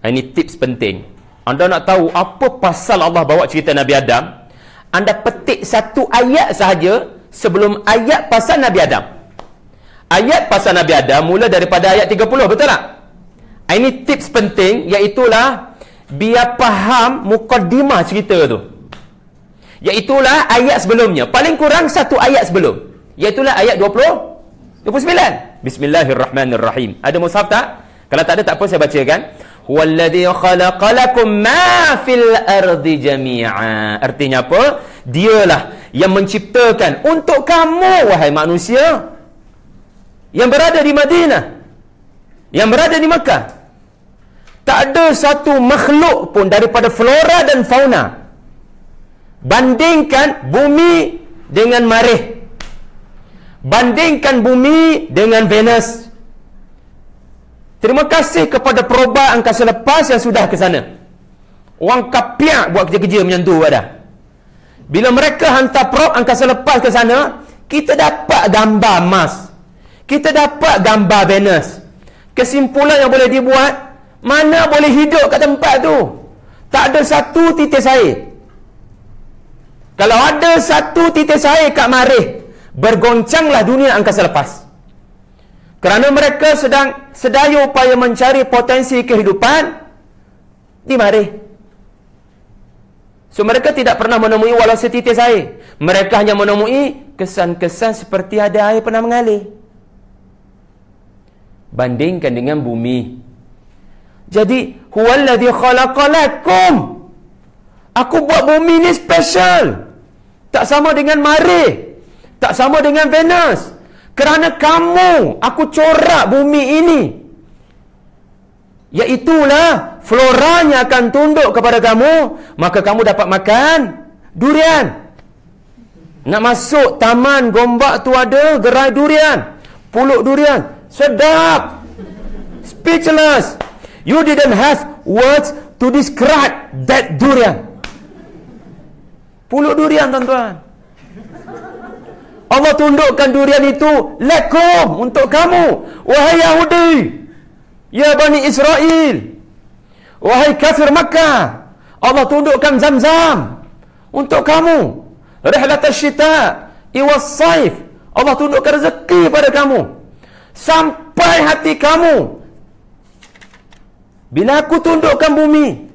ini tips penting. Anda nak tahu apa pasal Allah bawa cerita Nabi Adam, anda petik satu ayat sahaja sebelum ayat pasal Nabi Adam. Ayat pasal Nabi Adam mula daripada ayat 30, betul tak? Ini tips penting, iaitulah biar faham mukaddimah cerita tu. Iaitulah ayat sebelumnya, paling kurang satu ayat sebelum, iaitulah ayat 29. Bismillahirrahmanirrahim. Ada mushaf tak? Kalau tak ada tak apa, saya bacakan. Huwallazi khalaqalakum ma fil ardi jami'a. Artinya apa? Dialah yang menciptakan untuk kamu wahai manusia yang berada di Madinah, yang berada di Makkah. Tak ada satu makhluk pun daripada flora dan fauna. Bandingkan bumi dengan Marikh, bandingkan bumi dengan Venus. Terima kasih kepada peroba angkasa lepas yang sudah ke sana. Orang kapiak buat kerja-kerja macam tu ada. Bila mereka hantar prob angkasa lepas ke sana, kita dapat gambar Mars, kita dapat gambar Venus. Kesimpulan yang boleh dibuat, mana boleh hidup kat tempat tu? Tak ada satu titis air. Kalau ada satu titis air kat Marikh, bergoncanglah dunia angkasa lepas. Kerana mereka sedang sedaya upaya mencari potensi kehidupan di Marikh. So mereka tidak pernah menemui walau setitis air. Mereka hanya menemui kesan-kesan seperti ada air pernah mengalir. Bandingkan dengan bumi. Jadi, huwallazi khalaqalakum. Aku buat bumi ni special. Tak sama dengan Marikh. Tak sama dengan Venus. Kerana kamu, aku corak bumi ini. Iaitulah floranya akan tunduk kepada kamu, maka kamu dapat makan durian. Nak masuk taman Gombak tu ada gerai durian, puluk durian, sedap, speechless. You didn't have words to describe that durian. Puluk durian, tuan-tuan. Allah tundukkan durian itu lakum, untuk kamu, wahai Yahudi, ya Bani Israel, wahai kafir Makkah. Allah tundukkan Zam-Zam untuk kamu. Rihlat asyita iwas saif. Allah tundukkan rezeki pada kamu sampai hati kamu. Bila aku tundukkan bumi,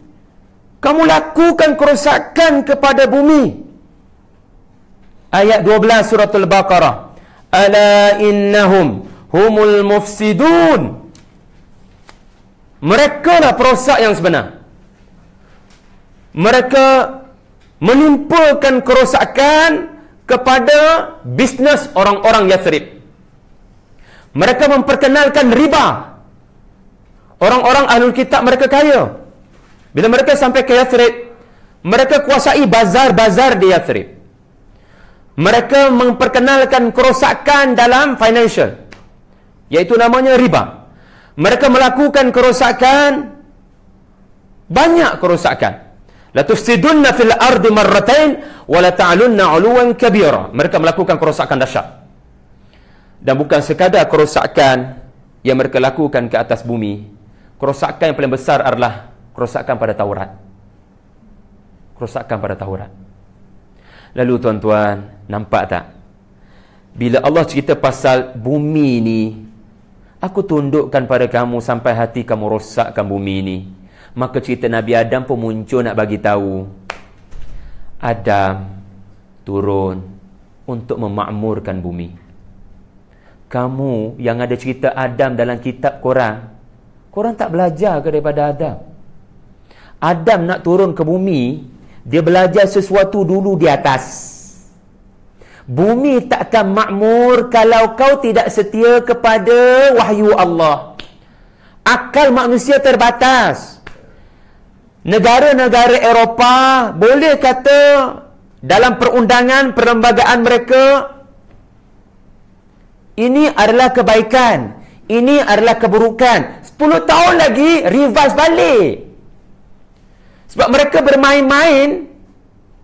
kamu lakukan kerosakan kepada bumi. Ayat 12 surah Al-Baqarah. Ala innahum humul mufsidun. Mereka lah perosak yang sebenar. Mereka menimpakan kerosakan kepada bisnes orang-orang Yathrib. Mereka memperkenalkan riba. Orang-orang Ahlul Kitab mereka kaya. Bila mereka sampai ke Yathrib, mereka kuasai bazar-bazar di Yathrib. Mereka memperkenalkan kerosakan dalam financial, iaitu namanya riba. Mereka melakukan kerosakan, banyak kerosakan. La tufsidunna fil ardi marratain wa la ta'lunna 'uluwan kabira. Mereka melakukan kerosakan dahsyat. Dan bukan sekadar kerosakan yang mereka lakukan ke atas bumi. Kerosakan yang paling besar adalah kerosakan pada Taurat. Kerosakan pada Taurat. Lalu tuan-tuan, nampak tak? Bila Allah cerita pasal bumi ni, aku tundukkan pada kamu sampai hati kamu rosakkan bumi ni. Maka cerita Nabi Adam pun muncul nak bagi tahu. Adam turun untuk memakmurkan bumi. Kamu yang ada cerita Adam dalam kitab korang, korang tak belajar ke daripada Adam? Adam nak turun ke bumi, dia belajar sesuatu dulu di atas. Bumi takkan makmur kalau kau tidak setia kepada wahyu Allah. Akal manusia terbatas. Negara-negara Eropah boleh kata dalam perundangan perlembagaan mereka, ini adalah kebaikan, ini adalah keburukan. 10 tahun lagi reverse balik. Sebab mereka bermain-main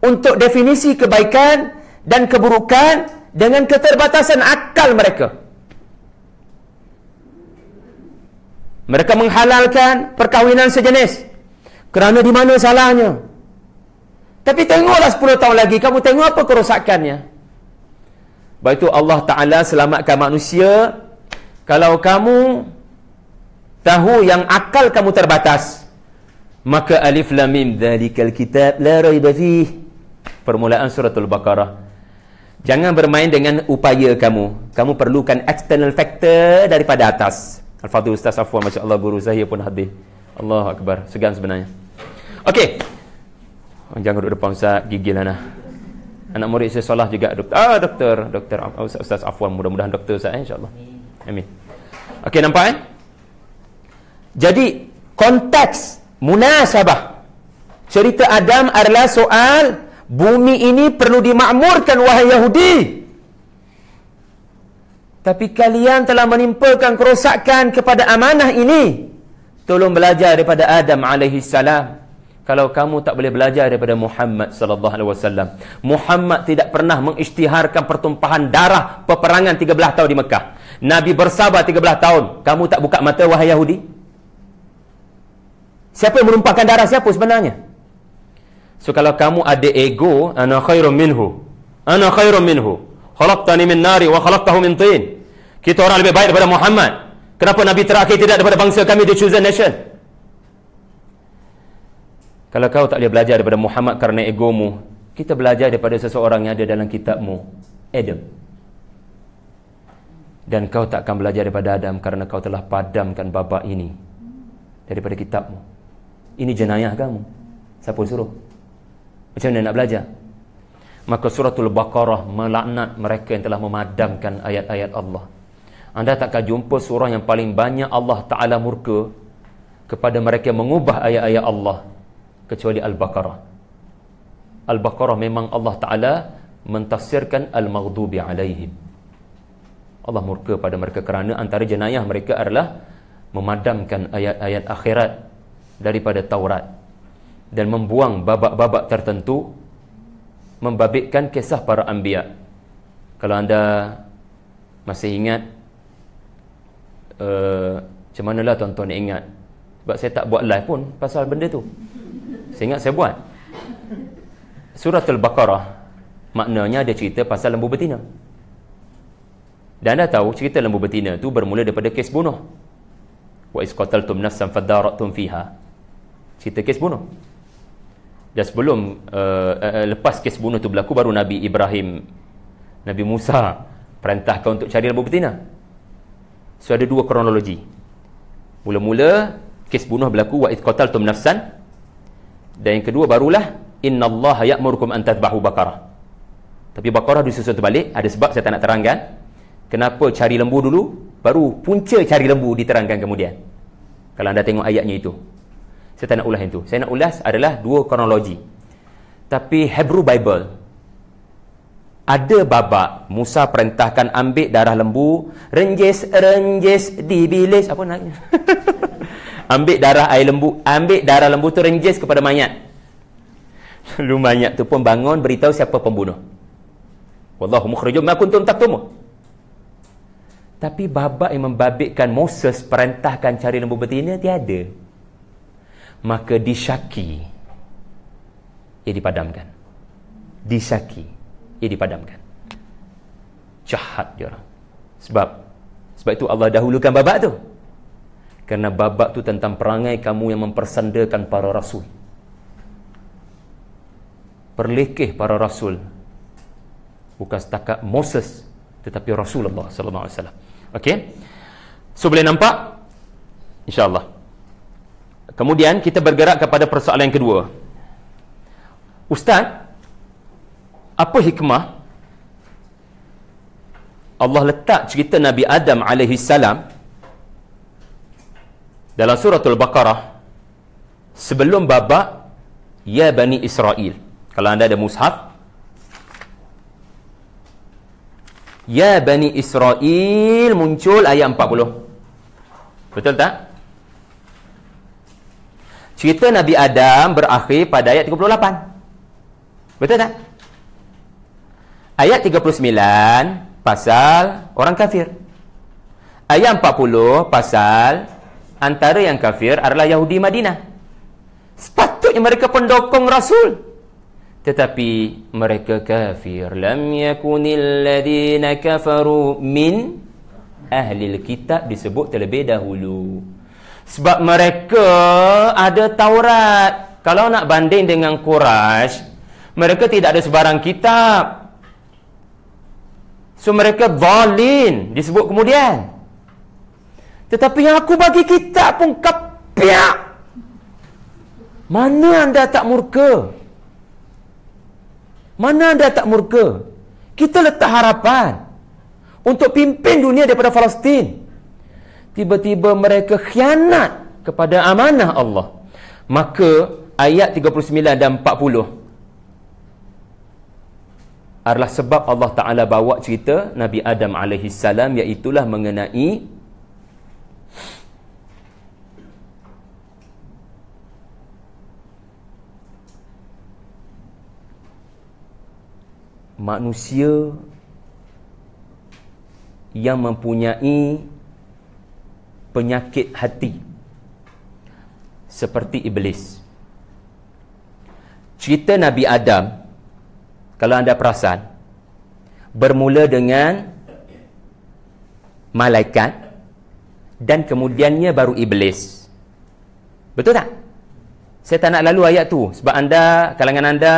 untuk definisi kebaikan dan keburukan dengan keterbatasan akal mereka. Mereka menghalalkan perkahwinan sejenis. Kerana di mana salahnya? Tapi tengoklah 10 tahun lagi, kamu tengok apa kerosakannya. Sebab itu Allah Ta'ala selamatkan manusia. Kalau kamu tahu yang akal kamu terbatas, maka alif lam mim dzalikal kitab la raiba fih. Permulaan surah Al-Baqarah. Jangan bermain dengan upaya kamu. Kamu perlukan external factor daripada atas. Al-Fadhil Ustaz Afwan, masya-Allah, guru saya pun hadir. Allahu akbar, segan sebenarnya. Okey. Jangan duduk depan Ustaz, gigil lah. Anak murid saya Solah juga doktor Ustaz Afwan, mudah-mudahan doktor Ustaz, insya-Allah. Amin. Okey, nampak Jadi konteks munasabah cerita Adam adalah soal bumi ini perlu dimakmurkan, wahai Yahudi. Tapi kalian telah menimpakan kerosakan kepada amanah ini. Tolong belajar daripada Adam alaihi salam. Kalau kamu tak boleh belajar daripada Muhammad sallallahu alaihi wasallam. Muhammad tidak pernah mengisytiharkan pertumpahan darah peperangan 13 tahun di Mekah. Nabi bersabar 13 tahun. Kamu tak buka mata, wahai Yahudi? Siapa yang menumpahkan darah siapa sebenarnya? So kalau kamu ada ego, ana khairum minhu, ana khairum minhu, khalaqtani min nari wa khalaqtahu min tin. Kita orang lebih baik daripada Muhammad. Kenapa Nabi terakhir tidak daripada bangsa kami, the chosen nation? Kalau kau tak boleh belajar daripada Muhammad kerana egomu, kita belajar daripada seseorang yang ada dalam kitabmu, Adam. Dan kau tak akan belajar daripada Adam kerana kau telah padamkan babak ini daripada kitabmu. Ini jenayah kamu. Siapa suruh? Macam mana nak belajar? Maka suratul Baqarah melaknat mereka yang telah memadamkan ayat-ayat Allah. Anda takkan jumpa surah yang paling banyak Allah Ta'ala murka kepada mereka yang mengubah ayat-ayat Allah kecuali Al-Baqarah. Al-Baqarah memang Allah Ta'ala mentafsirkan Al-Maghdubi alaihim. Allah murka pada mereka kerana antara jenayah mereka adalah memadamkan ayat-ayat akhirat daripada Taurat dan membuang babak-babak tertentu, membabitkan kisah para anbiya. Kalau anda masih ingat, macam manalah tuan-tuan ingat, sebab saya tak buat live pun pasal benda tu. Saya ingat saya buat. Surah Al-Baqarah maknanya ada cerita pasal lembu betina. Dan anda tahu cerita lembu betina tu bermula daripada kes bunuh. Wa iz qataltum nafsan fadaratum fiha. Cerita kes bunuh. Dan sebelum lepas kes bunuh tu berlaku, baru Nabi Ibrahim, Nabi Musa perintahkan untuk cari lembu betina. So ada dua kronologi. Mula-mula kes bunuh berlaku, wa iz qataltum nafsan, dan yang kedua barulah innallaha ya'murukum an tadhbahu baqarah. Tapi baqarah disusun terbalik, ada sebab saya tak nak terangkan. Kenapa cari lembu dulu, baru punca cari lembu diterangkan kemudian. Kalau anda tengok ayatnya itu. Saya tak nak ulas itu. Saya nak ulas adalah dua kronologi. Tapi Hebrew Bible ada babak Musa perintahkan ambil darah lembu, renjis dibilis, apa nak? Ambil darah air lembu, ambil darah lembu tu renjis kepada mayat. Lalu mayat tu pun bangun beritahu siapa pembunuh. Wallahu mukhrijum ma kuntum taktumun. Tapi babak yang membabitkan Moses perintahkan cari lembu betina tiada. Maka disyaki, ia dipadamkan. Disyaki, ia dipadamkan. Jahat dia orang. Sebab itu Allah dahulukan babak tu. Kerana babak tu tentang perangai kamu yang mempersandakan para rasul. Perlekeh para rasul. Bukan setakat Moses, tetapi Rasulullah sallallahu alaihi wasallam. Okey. So boleh nampak? InsyaAllah. Kemudian kita bergerak kepada persoalan yang kedua. Ustaz, apa hikmah Allah letak cerita Nabi Adam alaihi salam dalam suratul Baqarah sebelum babak ya Bani Israel? Kalau anda ada mushaf, ya Bani Israel muncul ayat 40. Betul tak? Cerita Nabi Adam berakhir pada ayat 38. Betul tak? Ayat 39 pasal orang kafir. Ayat 40 pasal antara yang kafir adalah Yahudi Madinah. Sepatutnya mereka pendukung Rasul, tetapi mereka kafir. Lam yakunil ladina kafaru min ahlil kitab disebut terlebih dahulu. Sebab mereka ada Taurat. Kalau nak banding dengan Quraisy, mereka tidak ada sebarang kitab. So mereka zalim disebut kemudian. Tetapi yang aku bagi kitab pun kapiak. Mana anda tak murka? Mana anda tak murka? Kita letak harapan untuk pimpin dunia daripada Palestin. Tiba-tiba mereka khianat kepada amanah Allah. Maka ayat 39 dan 40 adalah sebab Allah Ta'ala bawa cerita Nabi Adam alaihi salam, iaitulah mengenai manusia yang mempunyai penyakit hati seperti iblis. Cerita Nabi Adam, kalau anda perasan, bermula dengan malaikat dan kemudiannya baru iblis. Betul tak? Saya tak nak lalu ayat tu sebab anda, kalangan anda,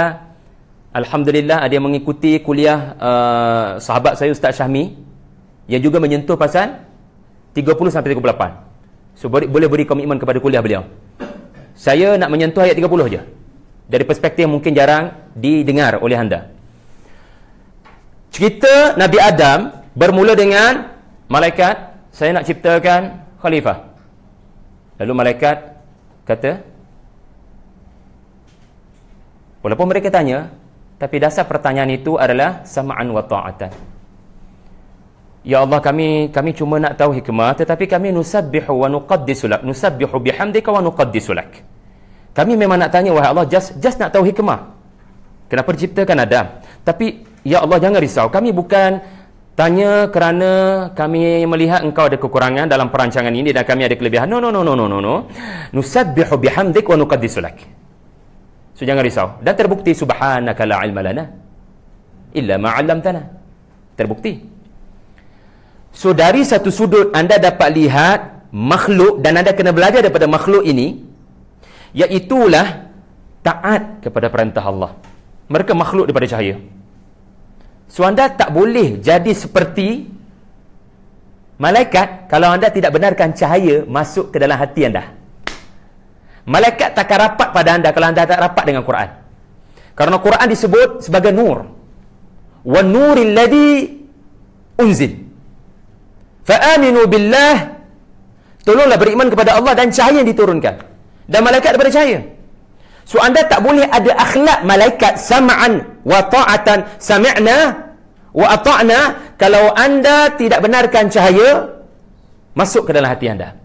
alhamdulillah ada yang mengikuti kuliah sahabat saya Ustaz Syahmi yang juga menyentuh pasal 30 sampai 38. So boleh beri komitmen kepada kuliah beliau. Saya nak menyentuh ayat 30 je. Dari perspektif yang mungkin jarang didengar oleh anda. Cerita Nabi Adam bermula dengan malaikat, saya nak ciptakan khalifah. Lalu malaikat kata, walaupun mereka tanya, tapi dasar pertanyaan itu adalah sama'an wa ta'atan. Ya Allah, kami cuma nak tahu hikmah, tetapi kami nusabbihu wa nuqaddisu lak, nusabbihu bihamdika wa nuqaddisu lak. Kami memang nak tanya, wahai Allah, just nak tahu hikmah. Kenapa diciptakan Adam? Tapi ya Allah, jangan risau, kami bukan tanya kerana kami melihat engkau ada kekurangan dalam perancangan ini dan kami ada kelebihan. No. Nusabbihu bihamdik wa nuqaddisu lak. So jangan risau. Dan terbukti subhanaka la ilma lana illa ma 'allamtana. Terbukti. So dari satu sudut anda dapat lihat makhluk dan anda kena belajar daripada makhluk ini, iaitulah taat kepada perintah Allah. Mereka makhluk daripada cahaya. So anda tak boleh jadi seperti malaikat kalau anda tidak benarkan cahaya masuk ke dalam hati anda. Malaikat takkan rapat pada anda kalau anda tak rapat dengan Quran. Kerana Quran disebut sebagai nur. Wa nuril ladzi unzil. Fa aminu billah. Tolonglah beriman kepada Allah dan cahaya yang diturunkan. Dan malaikat daripada cahaya. So anda tak boleh ada akhlak malaikat sam'an wa ta'atan, sami'na wa ata'na, kalau anda tidak benarkan cahaya masuk ke dalam hati anda.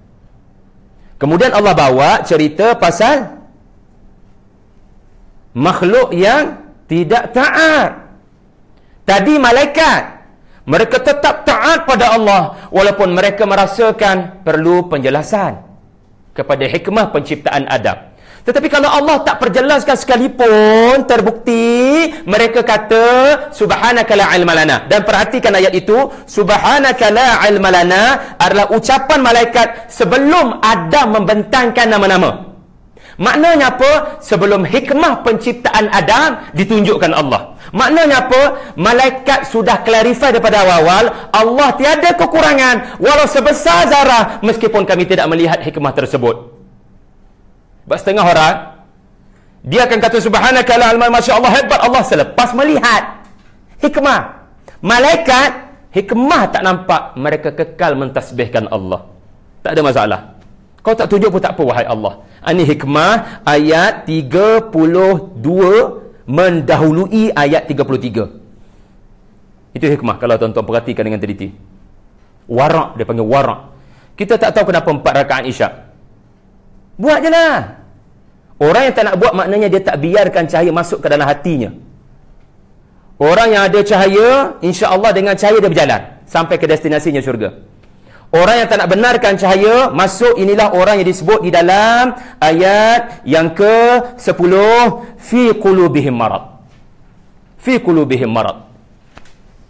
Kemudian Allah bawa cerita pasal makhluk yang tidak taat. Tadi malaikat, mereka tetap taat pada Allah walaupun mereka merasakan perlu penjelasan kepada hikmah penciptaan Adam. Tetapi kalau Allah tak perjelaskan sekalipun, terbukti mereka kata subhanaka la ilma lana. Dan perhatikan ayat itu, subhanaka la ilma lana adalah ucapan malaikat sebelum Adam membentangkan nama-nama. Maknanya apa? Sebelum hikmah penciptaan Adam ditunjukkan Allah. Maknanya apa? Malaikat sudah clarify daripada awal, Allah tiada kekurangan walau sebesar zarah meskipun kami tidak melihat hikmah tersebut. Sebab setengah orang dia akan kata subhanaka la ilma, masya-Allah, hebat Allah, selepas melihat hikmah. Malaikat hikmah tak nampak, mereka kekal mentasbihkan Allah. Tak ada masalah. Kau tak tunjuk pun tak apa, wahai Allah. Ini hikmah ayat 32 mendahului ayat 33. Itu hikmah kalau tuan-tuan perhatikan dengan teliti. Warak, dia panggil warak. Kita tak tahu kenapa 4 rakaat isyak. Buat je lah. Orang yang tak nak buat maknanya dia tak biarkan cahaya masuk ke dalam hatinya. Orang yang ada cahaya, insya-Allah dengan cahaya dia berjalan sampai ke destinasinya syurga. Orang yang tak nak benarkan cahaya masuk, inilah orang yang disebut di dalam ayat yang ke-10, fi qulubihim marad. Fi qulubihim marad.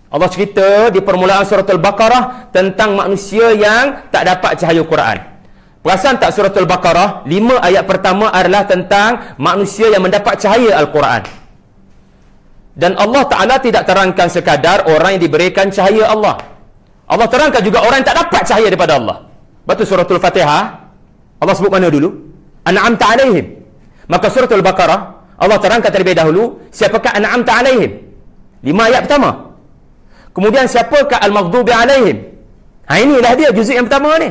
Allah cerita di permulaan surah Al-Baqarah tentang manusia yang tak dapat cahaya Quran. Perasan tak surah Al-Baqarah 5 ayat pertama adalah tentang manusia yang mendapat cahaya Al-Quran. Dan Allah Ta'ala tidak terangkan sekadar orang yang diberikan cahaya Allah. Allah terangkan juga orang yang tak dapat cahaya daripada Allah. Batu surah Al-Fatihah Allah sebut mana dulu? An'amta alaihim. Maka surah Al-Baqarah Allah terangkan terlebih dahulu siapakah an'amta alaihim. 5 ayat pertama. Kemudian siapakah al-maghdubi alaihim. Inilah dia juzuk yang pertama ni.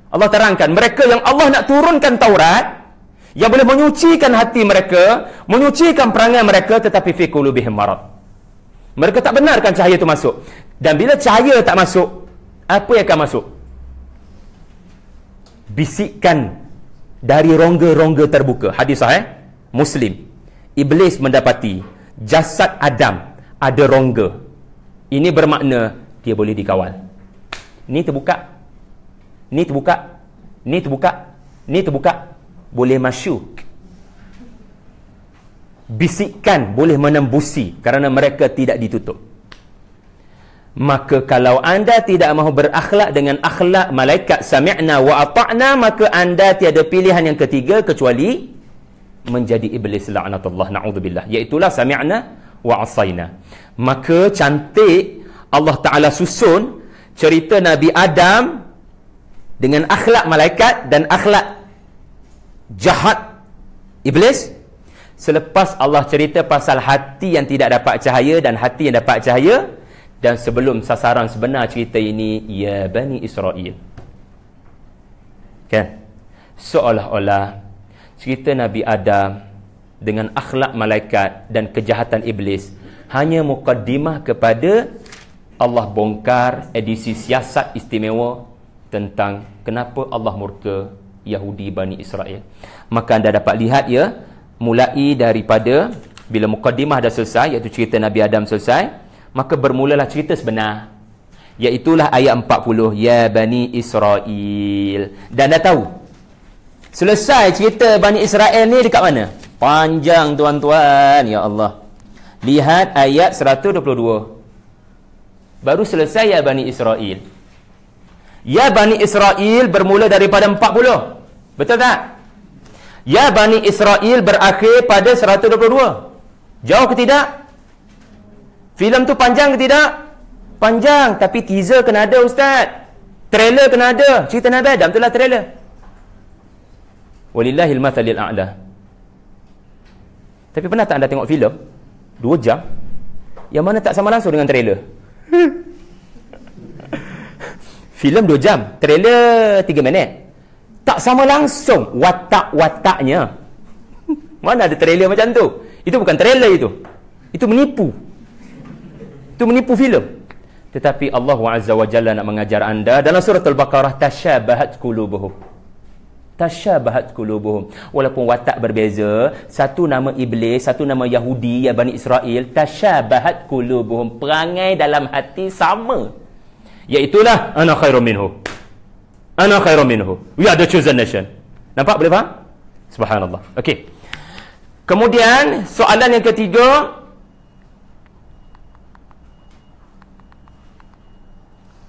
Allah terangkan mereka yang Allah nak turunkan Taurat yang boleh menyucikan hati mereka, menyucikan perangai mereka, tetapi fi qulubihim marad. Mereka tak benarkan cahaya itu masuk. Dan bila cahaya tak masuk, apa yang akan masuk? Bisikan dari rongga-rongga terbuka. Hadis sahih Muslim. Iblis mendapati jasad Adam ada rongga. Ini bermakna dia boleh dikawal. Ni terbuka, ni terbuka, ni terbuka, ni terbuka, boleh masuk. Bisikan boleh menembusi kerana mereka tidak ditutup. Maka kalau anda tidak mahu berakhlak dengan akhlak malaikat sami'na wa ata'na, maka anda tiada pilihan yang ketiga kecuali menjadi iblis la'natullah na'udzubillah, iaitulah sami'na wa asaina. Maka cantik Allah Ta'ala susun cerita Nabi Adam dengan akhlak malaikat dan akhlak jahat iblis. Selepas Allah cerita pasal hati yang tidak dapat cahaya dan hati yang dapat cahaya, dan sebelum sasaran sebenar cerita ini, ya Bani Israel. Kan? Seolah-olah cerita Nabi Adam dengan akhlak malaikat dan kejahatan iblis hanya mukaddimah kepada Allah bongkar edisi siasat istimewa tentang kenapa Allah murka Yahudi Bani Israel. Maka anda dapat lihat ya, mulai daripada bila mukaddimah dah selesai, iaitu cerita Nabi Adam selesai, maka bermulalah cerita sebenar, iaitulah ayat 40, ya Bani Israel. Dan dah tahu selesai cerita Bani Israel ni dekat mana? Panjang tuan-tuan, ya Allah. Lihat ayat 122, baru selesai ya Bani Israel. Ya Bani Israel bermula daripada 40, betul tak? Ya Bani Israel berakhir pada 122. Jauh ke tidak? Filem tu panjang ke tidak? Panjang, tapi teaser kena ada ustaz. Trailer kena ada. Cerita Nabi Adam itulah trailer. Walillahil mathalil a'la. Tapi pernah tak anda tengok filem 2 jam yang mana tak sama langsung dengan trailer? Filem 2 jam, trailer 3 minit. Tak sama langsung watak-wataknya. Mana ada trailer macam tu? Itu bukan trailer itu. Itu menipu. Itu menipu filem. Tetapi Allah Azza wa Jalla nak mengajar anda dalam surah Al-Baqarah, tasyabahat qulubuhum. Tasyabahat qulubuhum. Walaupun watak berbeza, satu nama iblis, satu nama Yahudi, ya Bani Israel, tasyabahat qulubuhum. Perangai dalam hati sama. Iaitulah ana khairum minhu. Ana khairum minhu. We are the chosen nation. Nampak, boleh faham? Subhanallah. Okey. Kemudian soalan yang ketiga,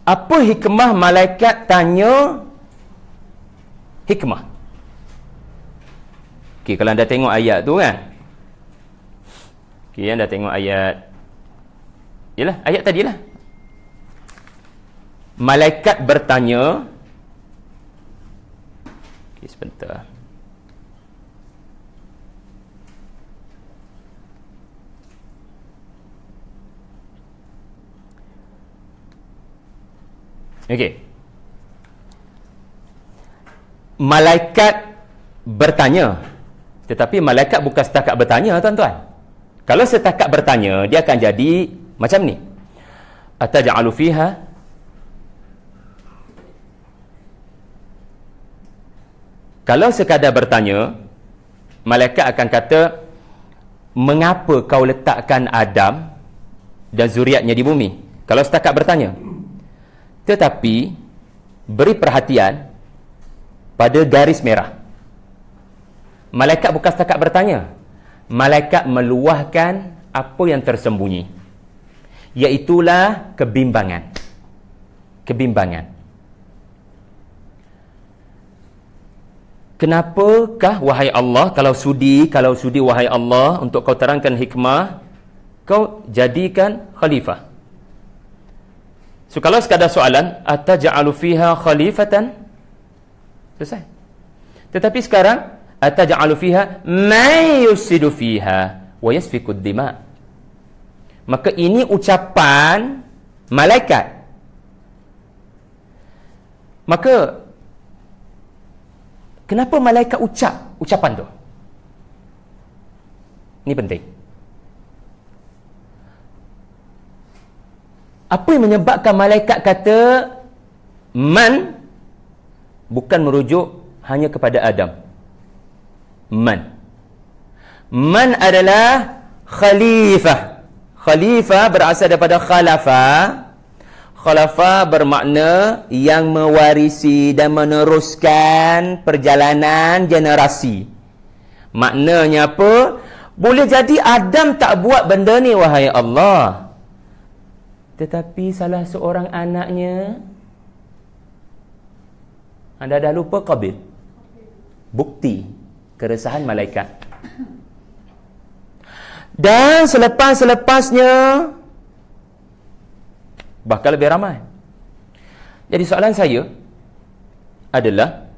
apa hikmah malaikat tanya hikmah? Okey, kalau anda tengok ayat tu kan. Okey, anda tengok ayat. Yalah, ayat tadilah. Malaikat bertanya. Okey, sebentar. Okey. Malaikat bertanya. Tetapi malaikat bukan setakat bertanya, tuan-tuan. Kalau setakat bertanya, dia akan jadi macam ni. Ataj'alu fiha, kalau sekadar bertanya, malaikat akan kata, mengapa kau letakkan Adam dan zuriatnya di bumi? Kalau setakat bertanya. Tetapi beri perhatian pada garis merah. Malaikat bukan setakat bertanya. Malaikat meluahkan apa yang tersembunyi, iaitulah kebimbangan. Kebimbangan. Kenapakah wahai Allah, kalau sudi wahai Allah untuk kau terangkan hikmah, kau jadikan khalifah? So kalau sekadar soalan, ataj'alu fiha khalifatan, selesai. Tetapi sekarang, ataj'alu fiha man yusidu fiha wa yasfiku ad-dima. Maka ini ucapan malaikat. Maka kenapa malaikat ucap ucapan tu? Ini penting. Apa yang menyebabkan malaikat kata man, bukan merujuk hanya kepada Adam. Man adalah khalifah. Khalifah berasal daripada khalafa. Khalafa bermakna yang mewarisi dan meneruskan perjalanan generasi. Maknanya apa? Boleh jadi Adam tak buat benda ni wahai Allah, Tetapi salah seorang anaknya, anda dah lupa Qabil? Bukti keresahan malaikat. Dan selepas-lepasnya bahkan lebih ramai. Jadi soalan saya adalah,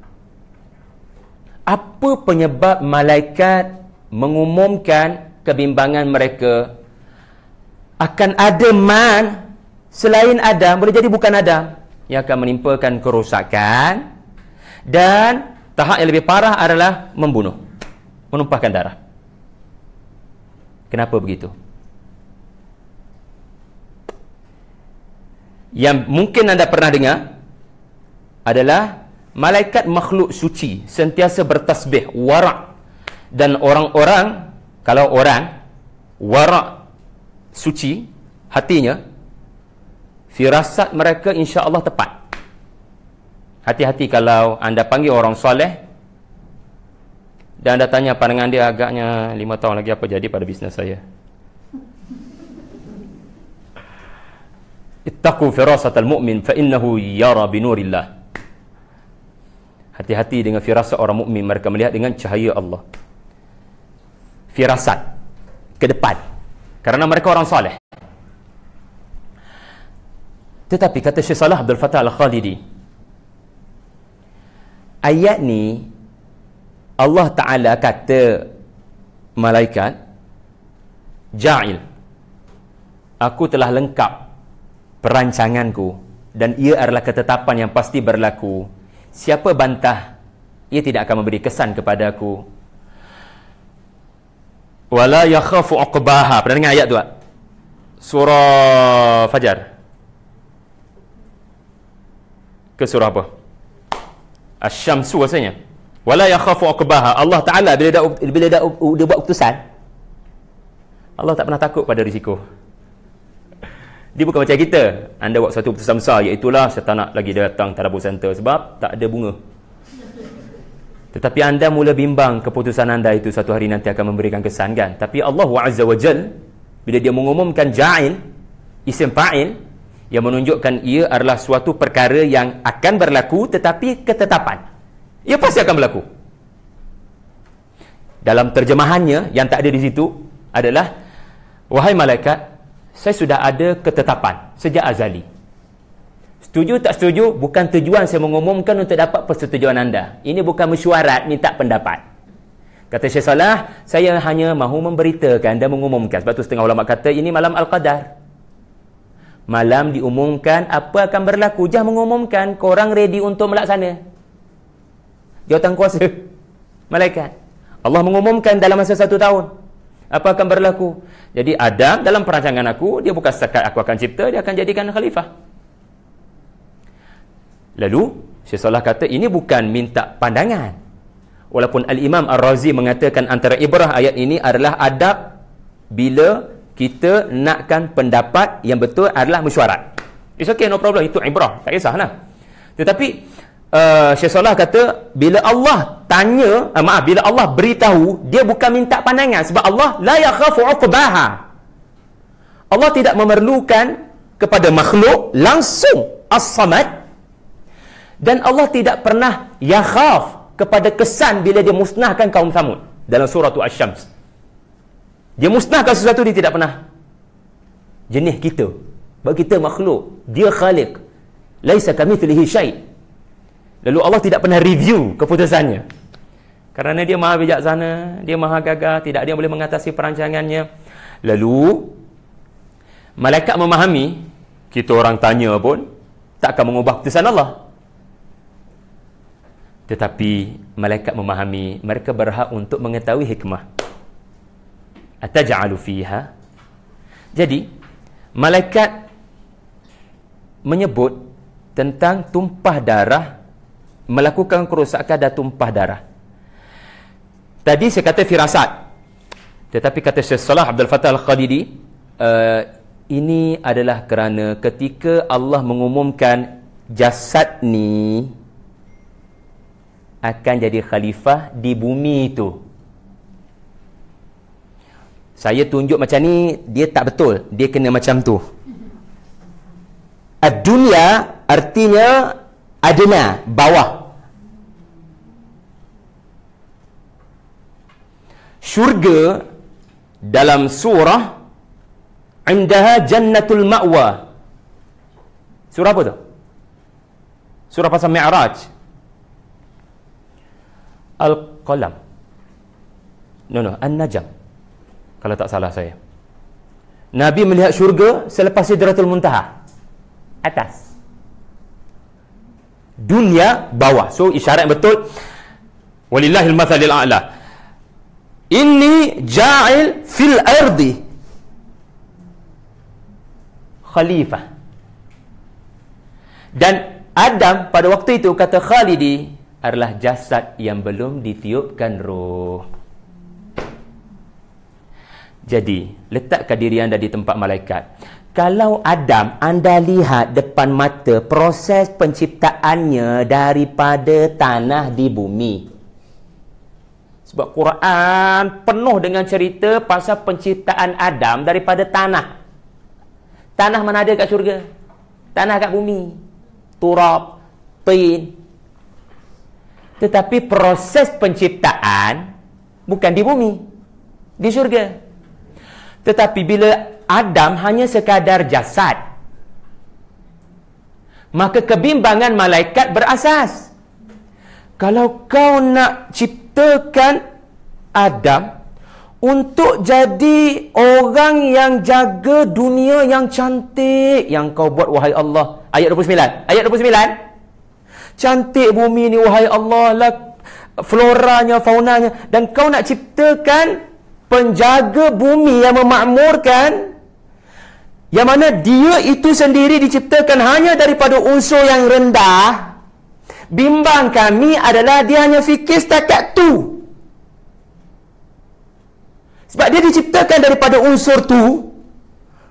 apa penyebab malaikat mengumumkan kebimbangan mereka akan ada man selain Adam, boleh jadi bukan Adam, yang akan menimpakan kerosakan, dan tahap yang lebih parah adalah membunuh, menumpahkan darah. Kenapa begitu? Yang mungkin anda pernah dengar adalah malaikat makhluk suci, sentiasa bertasbih, wara'. Dan orang-orang, kalau orang wara' suci hatinya, firasat mereka insya Allah tepat. Hati-hati kalau anda panggil orang soleh dan anda tanya pandangan dia, agaknya 5 tahun lagi apa jadi pada bisnes saya. Ittaqu firasatal mu'min fa innahu yara binurillah. Hati-hati dengan firasat orang mukmin, mereka melihat dengan cahaya Allah. Firasat ke depan, kerana mereka orang soleh. Tetapi kata Syekh Salah Abdul Fattah Al-Khalidi, ayat ni Allah Ta'ala kata malaikat, Ja'il, aku telah lengkap perancanganku dan ia adalah ketetapan yang pasti berlaku. Siapa bantah, ia tidak akan memberi kesan kepada aku. Wala yakhafu uqbaha. Pernah dengar ayat tu tak? Surah Fajar ke surah apa? Asy-Syamsu rasanya. Wala yakhafu uqbaha. Allah Ta'ala bila dia buat keputusan, Allah tak pernah takut pada risiko. Dia bukan macam kita. Anda buat satu keputusan besar, iaitulah saya tak nak lagi datang Tadabbur Center sebab tak ada bunga. Tetapi anda mula bimbang keputusan anda itu satu hari nanti akan memberikan kesan, kan? Tapi Allah Azza wa Jal, bila dia mengumumkan Ja'il, isim fa'il, yang menunjukkan ia adalah suatu perkara yang akan berlaku, tetapi ketetapan, ia pasti akan berlaku. Dalam terjemahannya yang tak ada di situ adalah, wahai malaikat, saya sudah ada ketetapan sejak azali. Setuju tak setuju, bukan tujuan saya mengumumkan untuk dapat persetujuan anda. Ini bukan mesyuarat minta pendapat. Kata Syekh Salah, saya hanya mahu memberitakan dan mengumumkan. Sebab tu setengah ulama kata ini malam Al-Qadar. Malam diumumkan apa akan berlaku. Jangan mengumumkan, korang ready untuk melaksana. Jawatan kuasa malaikat. Allah mengumumkan dalam masa 1 tahun apa akan berlaku. Jadi Adam dalam perancangan aku, dia bukan setakat aku akan cipta, dia akan jadikan khalifah. Lalu Syekh Salah kata ini bukan minta pandangan. Walaupun Al-Imam Ar-Razi mengatakan antara ibrah ayat ini adalah adab bila kita nakkan pendapat yang betul adalah mesyuarat. It's okay, no problem, itu ibrah, tak kisahlah. Tetapi Syekh Salah kata bila Allah tanya, bila Allah beritahu, dia bukan minta pandangan, sebab Allah la yakhafu uqbaha. Allah tidak memerlukan kepada makhluk langsung as-samad, dan Allah tidak pernah yakhaf kepada kesan bila dia musnahkan kaum Thamud dalam surah Asy-Syams. Dia musnahkan sesuatu, dia tidak pernah. Jenis kita, sebab kita makhluk, dia khaliq, laisa kamitslihi syai'. Lalu Allah tidak pernah review keputusannya, kerana dia maha bijaksana, dia maha gagah, tidak ada yang boleh mengatasi perancangannya. Lalu malaikat memahami, kita orang tanya pun tak akan mengubah keputusan Allah. Tetapi malaikat memahami, mereka berhak untuk mengetahui hikmah. Ataj'alu fiha. Jadi malaikat menyebut tentang tumpah darah, melakukan kerosakan dan tumpah darah. Tadi saya kata firasat, tetapi kata Syekh Salah Abdul Fattah Al-Khalidi, ini adalah kerana ketika Allah mengumumkan jasad ni akan jadi khalifah di bumi itu, saya tunjuk macam ni, dia tak betul, dia kena macam tu. Ad-dunya artinya adna, bawah. Syurga dalam surah indaha jannatul ma'wa. Surah apa tu? Surah pasal Mi'raj. Al-Qalam. No, An-Najm. Kalau tak salah saya. Nabi melihat syurga selepas Sidratul Muntaha. Atas. Dunia bawah. So isyarat betul. Walillahil mathalil a'la. Inni ja'il fil ardi khalifah. Dan Adam pada waktu itu kata Khalidi adalah jasad yang belum ditiupkan roh. Jadi, letakkan diri anda di tempat malaikat. Kalau Adam, anda lihat depan mata proses penciptaannya daripada tanah di bumi. Sebab Quran penuh dengan cerita pasal penciptaan Adam daripada tanah. Tanah mana ada kat syurga? Tanah kat bumi. Turab, tin. Tetapi proses penciptaan bukan di bumi, di syurga. Tetapi bila Adam hanya sekadar jasad, maka kebimbangan malaikat berasas. Kalau kau nak ciptakan Adam untuk jadi orang yang jaga dunia yang cantik yang kau buat, wahai Allah. Ayat 29. Ayat 29. Cantik bumi ni, wahai Allah, lah floranya, faunanya. Dan kau nak ciptakan penjaga bumi yang memakmurkan, yang mana dia itu sendiri diciptakan hanya daripada unsur yang rendah. Bimbang kami adalah dia hanya fikir setakat tu. Sebab dia diciptakan daripada unsur tu,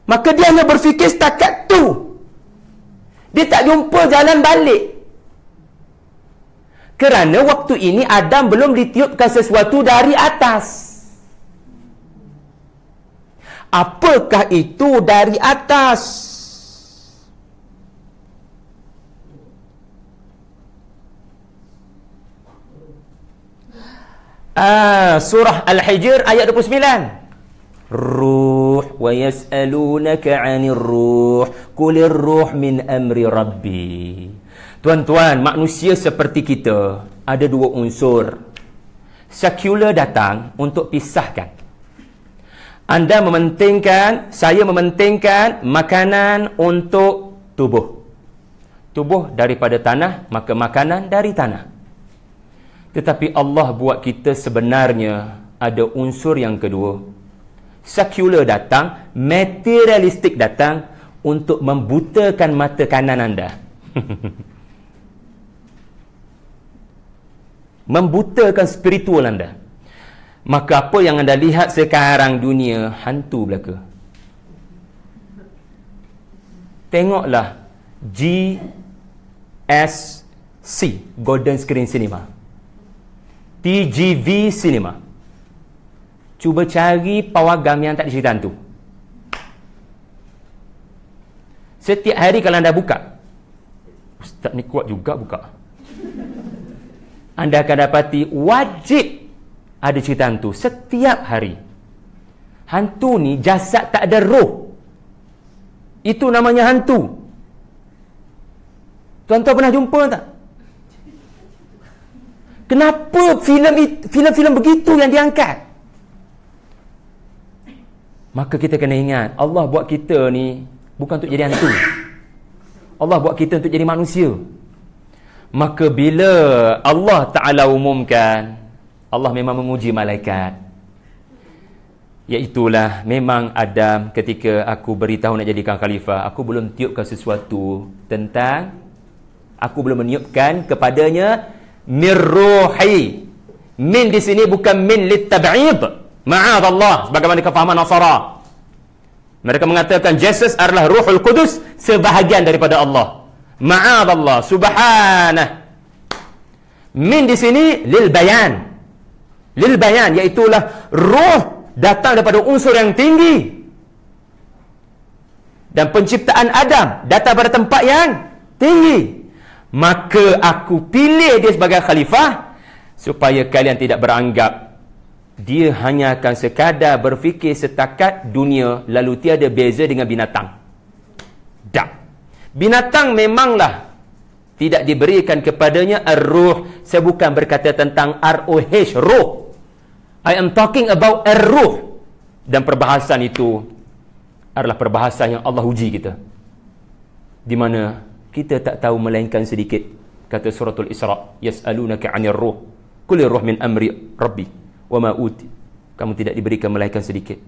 maka dia hanya berfikir setakat tu. Dia tak jumpa jalan balik. Kerana waktu ini Adam belum ditiupkan sesuatu dari atas. Apakah itu dari atas? Surah Al-Hijr ayat 29. Ruh wa yas'alunaka 'anir ruh qulir ruh min amri rabbi. Tuan-tuan, manusia seperti kita ada dua unsur. Sekular datang untuk pisahkan. Anda mementingkan, saya mementingkan makanan untuk tubuh. Tubuh daripada tanah, maka makanan dari tanah. Tetapi Allah buat kita sebenarnya ada unsur yang kedua. Sekular datang, materialistik datang untuk membutakan mata kanan anda. Membutakan spiritual anda. Maka apa yang anda lihat sekarang dunia, hantu belaka. Tengoklah GSC, Golden Screen Cinema, TGV Cinema. Cuba cari pawagam yang tak ada cerita hantu. Setiap hari kalau anda buka, ustaz ni kuat juga buka, anda akan dapati wajib ada cerita hantu setiap hari. Hantu ni jasad tak ada roh. Itu namanya hantu. Tuan-tuan pernah jumpa tak? Kenapa filem-filem begitu yang diangkat? Maka kita kena ingat, Allah buat kita ni bukan untuk jadi hantu. Allah buat kita untuk jadi manusia. Maka bila Allah Ta'ala umumkan, Allah memang menguji malaikat. Iaitulah, memang Adam ketika aku beritahu nak jadikan khalifah, aku belum tiupkan sesuatu tentang, aku belum meniupkan kepadanya mirruhi. Min di sini bukan min litab'id, ma'adallah, sebagaimana kefahaman Nasara. Mereka mengatakan Jesus adalah Ruhul Qudus, sebahagian daripada Allah. Ma'adallah, subhanah. Min di sini lil bayan. Lil bayan, iaitulah roh datang daripada unsur yang tinggi. dan penciptaan Adam datang pada tempat yang tinggi, maka aku pilih dia sebagai khalifah supaya kalian tidak beranggap dia hanya akan sekadar berfikir setakat dunia lalu tiada beza dengan binatang. Tak. Binatang memanglah tidak diberikan kepadanya ar-ruh. Saya bukan berkata tentang R-O-H, ruh. I am talking about ar-ruh. Dan perbahasan itu adalah perbahasan yang Allah uji kita, di mana kita tak tahu melainkan sedikit. Kata suratul Isra, yas'alunaka 'anir ruh qul ruh min amri rabbi wa ma uti. Kamu tidak diberikan melainkan sedikit.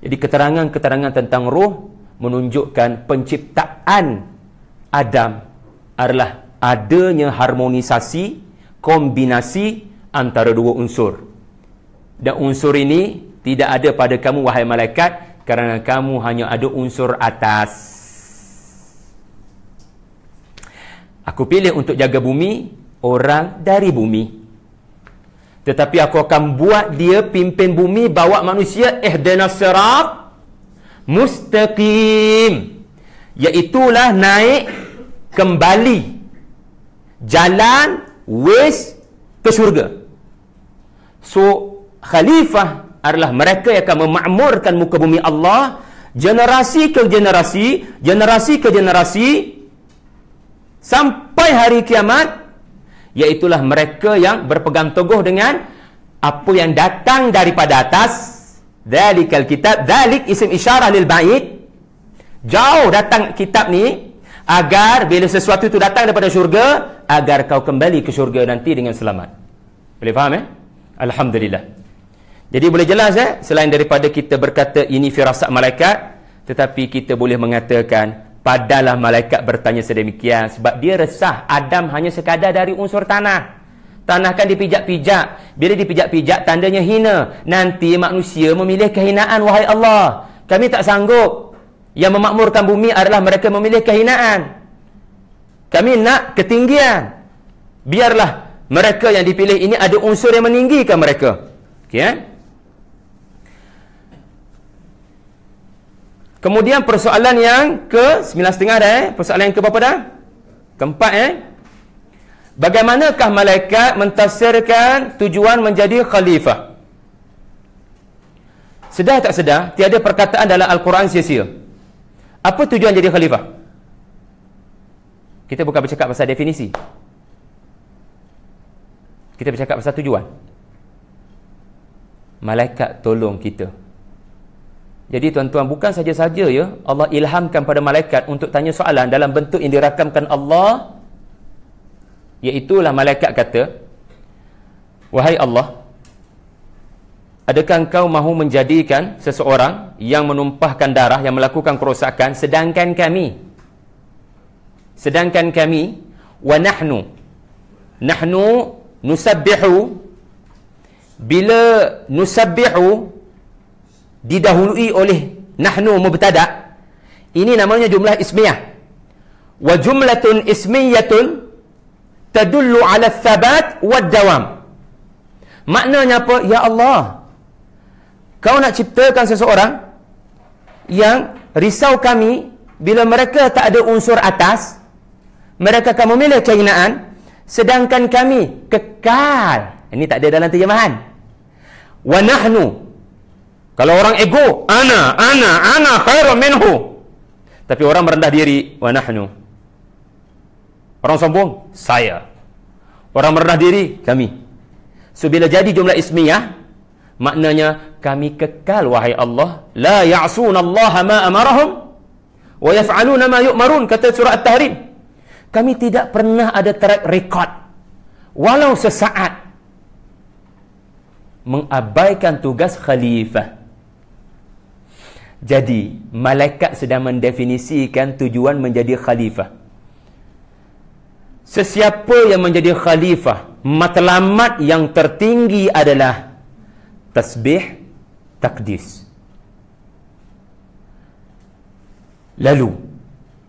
Jadi keterangan-keterangan tentang ruh menunjukkan penciptaan Adam adalah adanya harmonisasi, kombinasi antara dua unsur. Dan unsur ini tidak ada pada kamu wahai malaikat, kerana kamu hanya ada unsur atas. Aku pilih untuk jaga bumi orang dari bumi, tetapi aku akan buat dia pimpin bumi, bawa manusia ihdinas sirat mustaqim, iaitulah naik kembali jalan ways ke syurga. So khalifah adalah mereka yang akan memakmurkan muka bumi Allah, generasi ke generasi, generasi ke generasi, sampai hari kiamat. Iaitulah mereka yang berpegang teguh dengan apa yang datang daripada atas. Dzalikal kitab, dzalik isim isyarah lil ba'id, jauh datang kitab ni, agar bila sesuatu itu datang daripada syurga, agar kau kembali ke syurga nanti dengan selamat. Boleh faham Alhamdulillah. Jadi boleh jelas selain daripada kita berkata ini firasat malaikat, tetapi kita boleh mengatakan padalah malaikat bertanya sedemikian sebab dia resah Adam hanya sekadar dari unsur tanah. Tanah kan dipijak-pijak. Bila dipijak-pijak tandanya hina. Nanti manusia memilih kehinaan, wahai Allah. Kami tak sanggup. Yang memakmurkan bumi adalah mereka memilih kehinaan. Kami nak ketinggian. Biarlah mereka yang dipilih ini ada unsur yang meninggikan mereka. Okey. Kemudian persoalan yang ke 9.5 dah. Persoalan yang ke berapa dah? Keempat Bagaimanakah malaikat mentafsirkan tujuan menjadi khalifah? Sedar tak sedar, tiada perkataan dalam Al-Quran sia-sia. Apa tujuan jadi khalifah? Kita bukan bercakap pasal definisi. Kita bercakap pasal tujuan. Malaikat tolong kita. Jadi tuan-tuan, bukan saja-saja Allah ilhamkan pada malaikat untuk tanya soalan dalam bentuk yang dirakamkan Allah. Iaitulah malaikat kata, wahai Allah, adakah engkau mahu menjadikan seseorang yang menumpahkan darah, yang melakukan kerosakan, sedangkan kami wa nahnu nusabbihu, bila nusabbihu didahului oleh nahnu mubtada', ini namanya jumlah ismiyah. Wa jumlatun ismiyatun tadullu ala thabat wad dawam. Maknanya apa? Ya Allah, kau nak ciptakan seseorang yang risau kami bila mereka tak ada unsur atas, mereka akan memilih kehinaan, sedangkan kami kekal. Ini tak ada dalam terjemahan. Wa nahnu, kalau orang ego, ana khairun minhu. Tapi orang merendah diri, wa nahnu. Orang sombong, saya. Orang merendah diri, kami. So bila jadi jumlah ismiyah, maknanya kami kekal wahai Allah. La ya'sunallaha ma amarahum wa yaf'aluna ma yu'marun, kata surah At-Tahrim. Kami tidak pernah ada track record walau sesaat mengabaikan tugas khalifah. Jadi malaikat sedang mendefinisikan tujuan menjadi khalifah. Sesiapa yang menjadi khalifah, matlamat yang tertinggi adalah tasbih, takdis. Lalu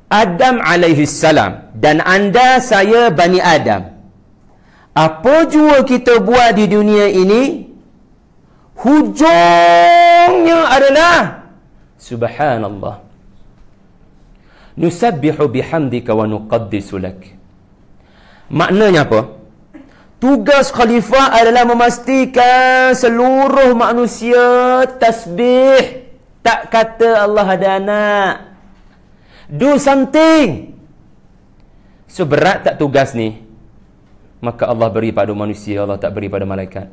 Adam alaihi salam dan anda, saya, Bani Adam, apa jua kita buat di dunia ini, hujungnya adalah subhanallah. Nusabbihu bihamdika wa nuqaddisu lak. Maknanya apa? Tugas khalifah adalah memastikan seluruh manusia tasbih. Tak kata Allah ada anak. Do something. So berat tak tugas ni? Maka Allah beri pada manusia, Allah tak beri pada malaikat.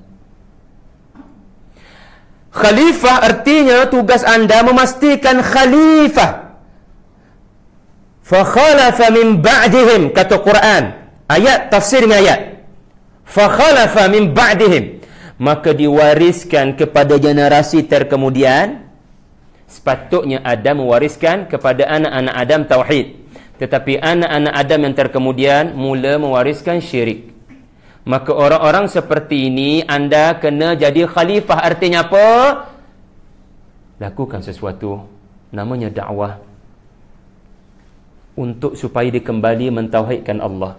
Khalifah artinya tugas anda memastikan khalifah. Fa khalafa min ba'dihim, kata Quran. Ayat tafsir dengan ayat. Fa khalafa min ba'dihim, maka diwariskan kepada generasi terkemudian. Sepatutnya Adam mewariskan kepada anak-anak Adam tauhid, tetapi anak-anak Adam yang terkemudian mula mewariskan syirik. Maka orang-orang seperti ini anda kena jadi khalifah. Artinya apa? Lakukan sesuatu, namanya dakwah, untuk supaya dia kembali mentauhidkan Allah.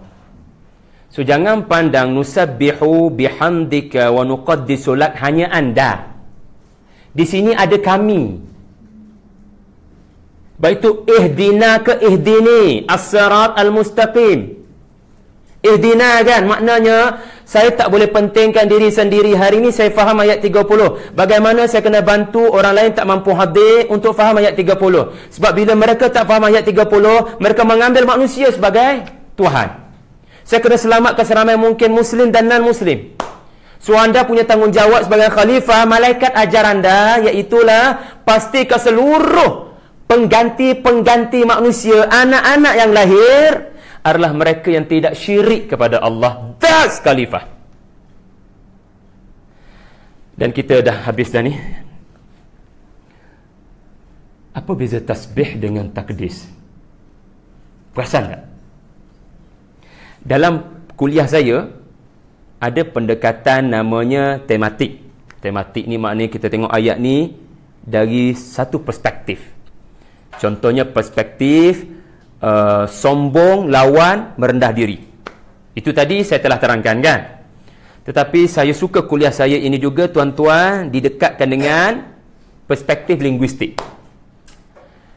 So jangan pandang nusabbihu bihamdika wa nuqaddisu lak hanya anda. Di sini ada kami. Baik itu ihdina ke ihdini as-sirat al-mustaqim. Ihdina kan maknanya saya tak boleh pentingkan diri sendiri. Hari ini saya faham ayat 30. Bagaimana saya kena bantu orang lain tak mampu hadir untuk faham ayat 30. Sebab bila mereka tak faham ayat 30, mereka mengambil manusia sebagai Tuhan. Saya kena selamatkan seramai mungkin Muslim dan non-Muslim. So anda punya tanggungjawab sebagai khalifah. Malaikat ajar anda, iaitulah pastikan seluruh pengganti-pengganti manusia, anak-anak yang lahir adalah mereka yang tidak syirik kepada Allah. Das khalifah. Dan kita dah habis dah ni. Apa beza tasbih dengan takdis? Perasan tak? Dalam kuliah saya ada pendekatan namanya tematik. Tematik ni maknanya kita tengok ayat ni dari satu perspektif. Contohnya perspektif sombong lawan merendah diri. Itu tadi saya telah terangkan kan. Tetapi saya suka kuliah saya ini juga tuan-tuan didekatkan dengan perspektif linguistik.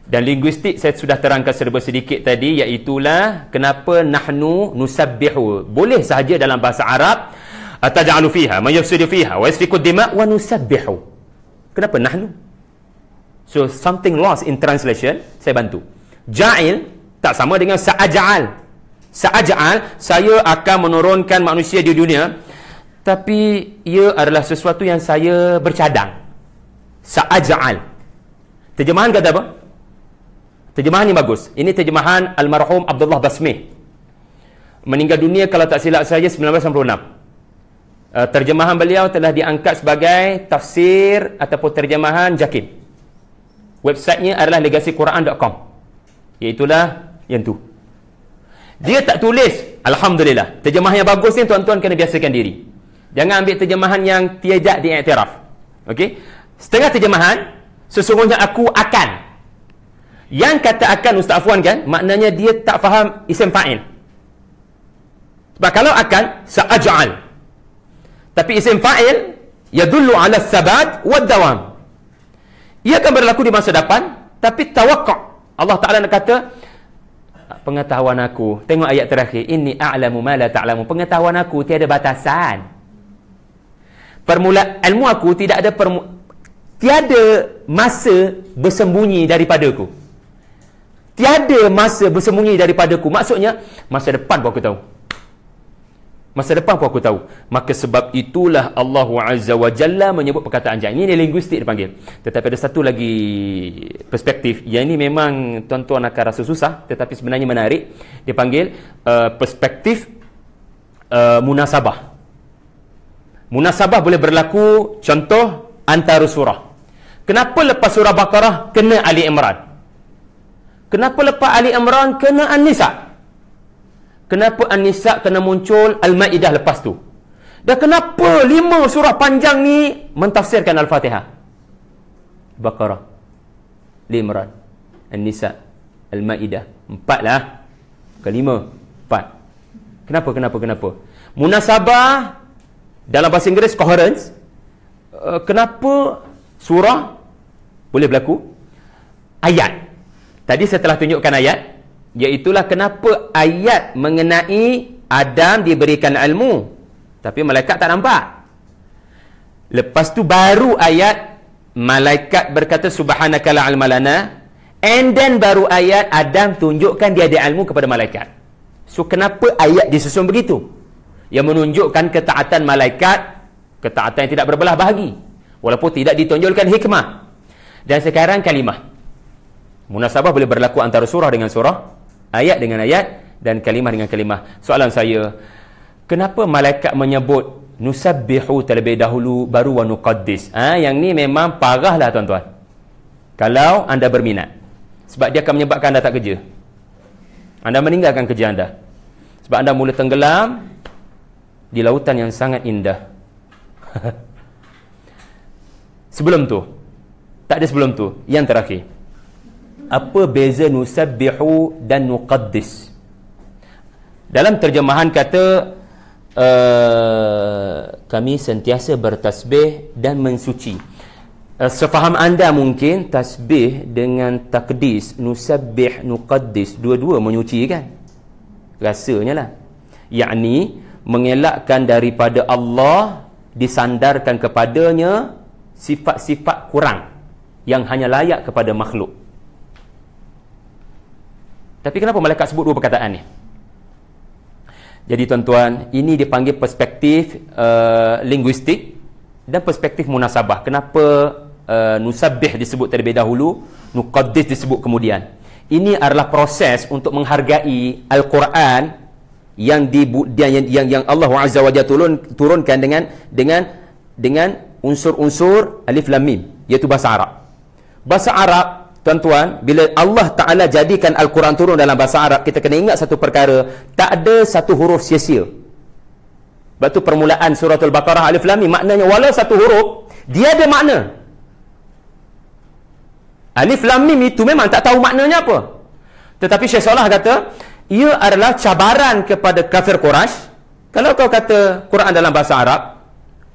Dan linguistik saya sudah terangkan serba sedikit tadi, iaitulah kenapa nahnu nusabbihu. Boleh sahaja dalam bahasa Arab, ataj'alu fiha man yufsidu fiha wa yasfiku dima' wa nusabbihu. Kenapa nahnu? So something lost in translation, saya bantu. Ja'il tak sama dengan sa'aj'al. Sa'aj'al, saya akan menurunkan manusia di dunia, tapi ia adalah sesuatu yang saya bercadang. Sa'aj'al. Terjemahan kata apa? Terjemahan ni bagus. Ini terjemahan almarhum Abdullah Basmih. Meninggal dunia kalau tak silap saya 1996. Terjemahan beliau telah diangkat sebagai tafsir ataupun terjemahan Jakim. Websitenya adalah legacyquran.com. Iaitulah yang tu. Dia tak tulis, alhamdulillah. Terjemahan yang bagus ni tuan-tuan kena biasakan diri. Jangan ambil terjemahan yang tidak diiktiraf. Okey? Setengah terjemahan, sesungguhnya aku akan. Yang kata akan Ustaz Afwan kan, maknanya dia tak faham isim fa'il. Sebab kalau akan, sa'aj'al. Tapi isim fa'il yadullu ala sabat wa dawam. Ia akan berlaku di masa depan, tapi tawaqqa'. Allah Ta'ala nak kata, pengetahuan aku, tengok ayat terakhir, inni a'lamu ma la ta'lamu. Pengetahuan aku tiada batasan. Ilmu aku tidak ada tiada masa bersembunyi daripadaku. Tiada masa bersembunyi daripadaku. Maksudnya, masa depan pun aku tahu. Masa depan pun aku tahu. Maka sebab itulah Allah Azza wa Jalla menyebut perkataan jang. Ini linguistik dipanggil. Tetapi ada satu lagi perspektif. Yang ini memang tuan-tuan akan rasa susah, tetapi sebenarnya menarik. Dipanggil perspektif munasabah. Munasabah boleh berlaku, contoh antara surah. Kenapa lepas surah Baqarah kena Ali Imran? Kenapa lepas Ali Imran kena An-Nisa? Kenapa An-Nisa kena muncul Al-Ma'idah lepas tu? Dan kenapa 5 surah panjang ni mentafsirkan Al-Fatihah? Baqarah, Ali Imran, An-Nisa, Al-Ma'idah. 4 lah. Kelima, 4. Kenapa? Munasabah dalam bahasa Inggeris coherence. Kenapa surah boleh berlaku? Ayat. Tadi saya telah tunjukkan ayat. Iaitulah kenapa ayat mengenai Adam diberikan ilmu, tapi malaikat tak nampak. Lepas tu baru ayat malaikat berkata subhanaka la ilma lana, and then baru ayat Adam tunjukkan dia ada ilmu kepada malaikat. So kenapa ayat disusun begitu? Yang menunjukkan ketaatan malaikat, ketaatan yang tidak berbelah bahagi, walaupun tidak ditonjolkan hikmah. Dan sekarang kalimah munasabah boleh berlaku antara surah dengan surah, ayat dengan ayat, dan kalimah dengan kalimah. Soalan saya, kenapa malaikat menyebut nusabbihu terlebih dahulu baru wa nuqaddis? Yang ni memang parahlah tuan-tuan, kalau anda berminat. Sebab dia akan menyebabkan anda tak kerja. Anda meninggalkan kerja anda. Sebab anda mula tenggelam di lautan yang sangat indah. Sebelum tu, tak ada sebelum tu. Yang terakhir, apa beza nusabbihu dan nuqaddis? Dalam terjemahan kata kami sentiasa bertasbih dan mensuci. Sefaham anda mungkin tasbih dengan takdis, nusabbih, nuqaddis, dua-dua menyuci kan? Rasanya lah. Yakni mengelakkan daripada Allah, disandarkan kepadanya sifat-sifat kurang yang hanya layak kepada makhluk. Tapi kenapa malaikat sebut dua perkataan ni? Jadi tuan-tuan, ini dipanggil perspektif linguistik dan perspektif munasabah. Kenapa nusabbih disebut terlebih dahulu, nuqaddis disebut kemudian? Ini adalah proses untuk menghargai Al-Quran yang Allah Azza wa Jalla turunkan dengan unsur-unsur alif lam mim, iaitu bahasa Arab. Bahasa Arab, tuan-tuan, bila Allah Ta'ala jadikan Al-Quran turun dalam bahasa Arab, kita kena ingat satu perkara, tak ada satu huruf sia-sia. Sebab tu permulaan suratul Baqarah alif lam mim, maknanya walau satu huruf, dia ada makna. Alif lam mim itu memang tak tahu maknanya apa. Tetapi Syekh Salah kata, ia adalah cabaran kepada kafir Quraisy. Kalau kau kata Quran dalam bahasa Arab,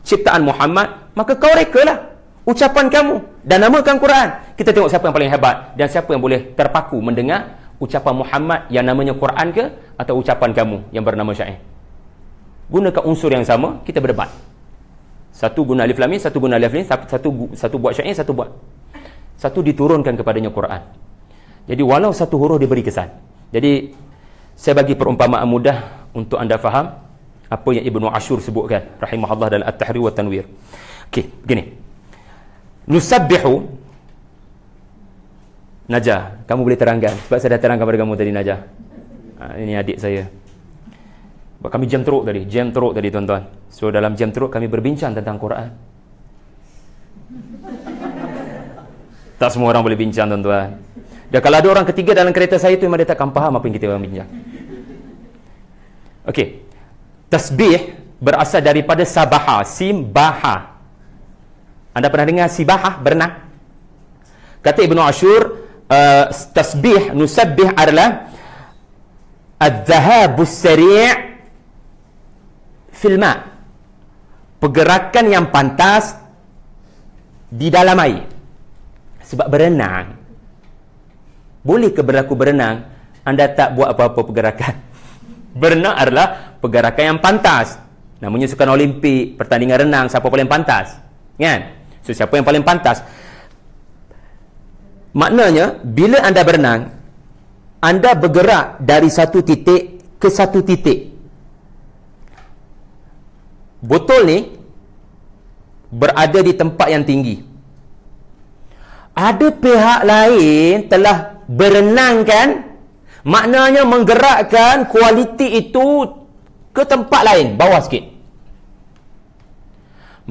ciptaan Muhammad, maka kau rekalah ucapan kamu dan namakan Quran. Kita tengok siapa yang paling hebat dan siapa yang boleh terpaku mendengar ucapan Muhammad yang namanya Quran ke, atau ucapan kamu yang bernama syair. Gunakan unsur yang sama, kita berdebat. Satu guna alif lam mim, satu guna alif lam mim, satu buat syair, satu diturunkan kepadanya Quran. Jadi walau satu huruf diberi kesan. Jadi saya bagi perumpamaan mudah untuk anda faham apa yang Ibnu Ashur sebutkan rahimahullah dalam At-Tahrir wa Tanwir. Okey, begini. Nusabbihu, Najah, kamu boleh terangkan sebab saya dah terangkan kepada kamu tadi, Najah. Ini adik saya. Kami jam teruk tadi tuan-tuan. So dalam jam teruk kami berbincang tentang Quran. Tak semua orang boleh bincang tuan-tuan. Dan kalau ada orang ketiga dalam kereta saya tu, memang dia takkan faham apa yang kita orang bincang. Okey. Tasbih berasal daripada sabaha, simbaha. Anda pernah dengar sibahah, berenang? Kata Ibnu Ashur, tasbih, nusabbih adalah adz-zahabus sari' fil ma', pergerakan yang pantas di dalam air. Sebab berenang, boleh ke berlaku berenang anda tak buat apa-apa pergerakan? Berenang adalah pergerakan yang pantas. Namanya sukan Olimpik, pertandingan renang, siapa paling pantas, kan? So siapa yang paling pantas? Maknanya bila anda berenang, anda bergerak dari satu titik ke satu titik. Botol ni berada di tempat yang tinggi. Ada pihak lain telah berenangkan, maknanya menggerakkan kualiti itu ke tempat lain, bawah sikit.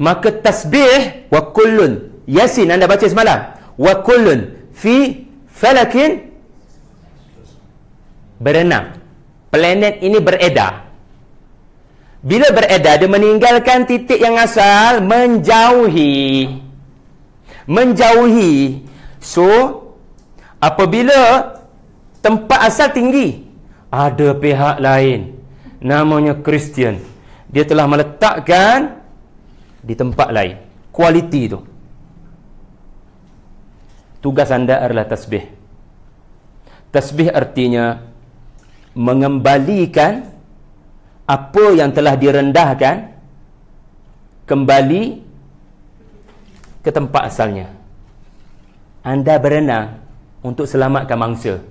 Maka tasbih, wa kullun, Yasin anda baca semalam, wa kullun fi falakin, berenang. Planet ini beredar. Bila beredar, dia meninggalkan titik yang asal, menjauhi. So apabila tempat asal tinggi, ada pihak lain namanya Kristian, dia telah meletakkan di tempat lain kualiti itu. Tugas anda adalah tasbih. Tasbih artinya mengembalikan apa yang telah direndahkan kembali ke tempat asalnya. Anda berenang untuk selamatkan mangsa,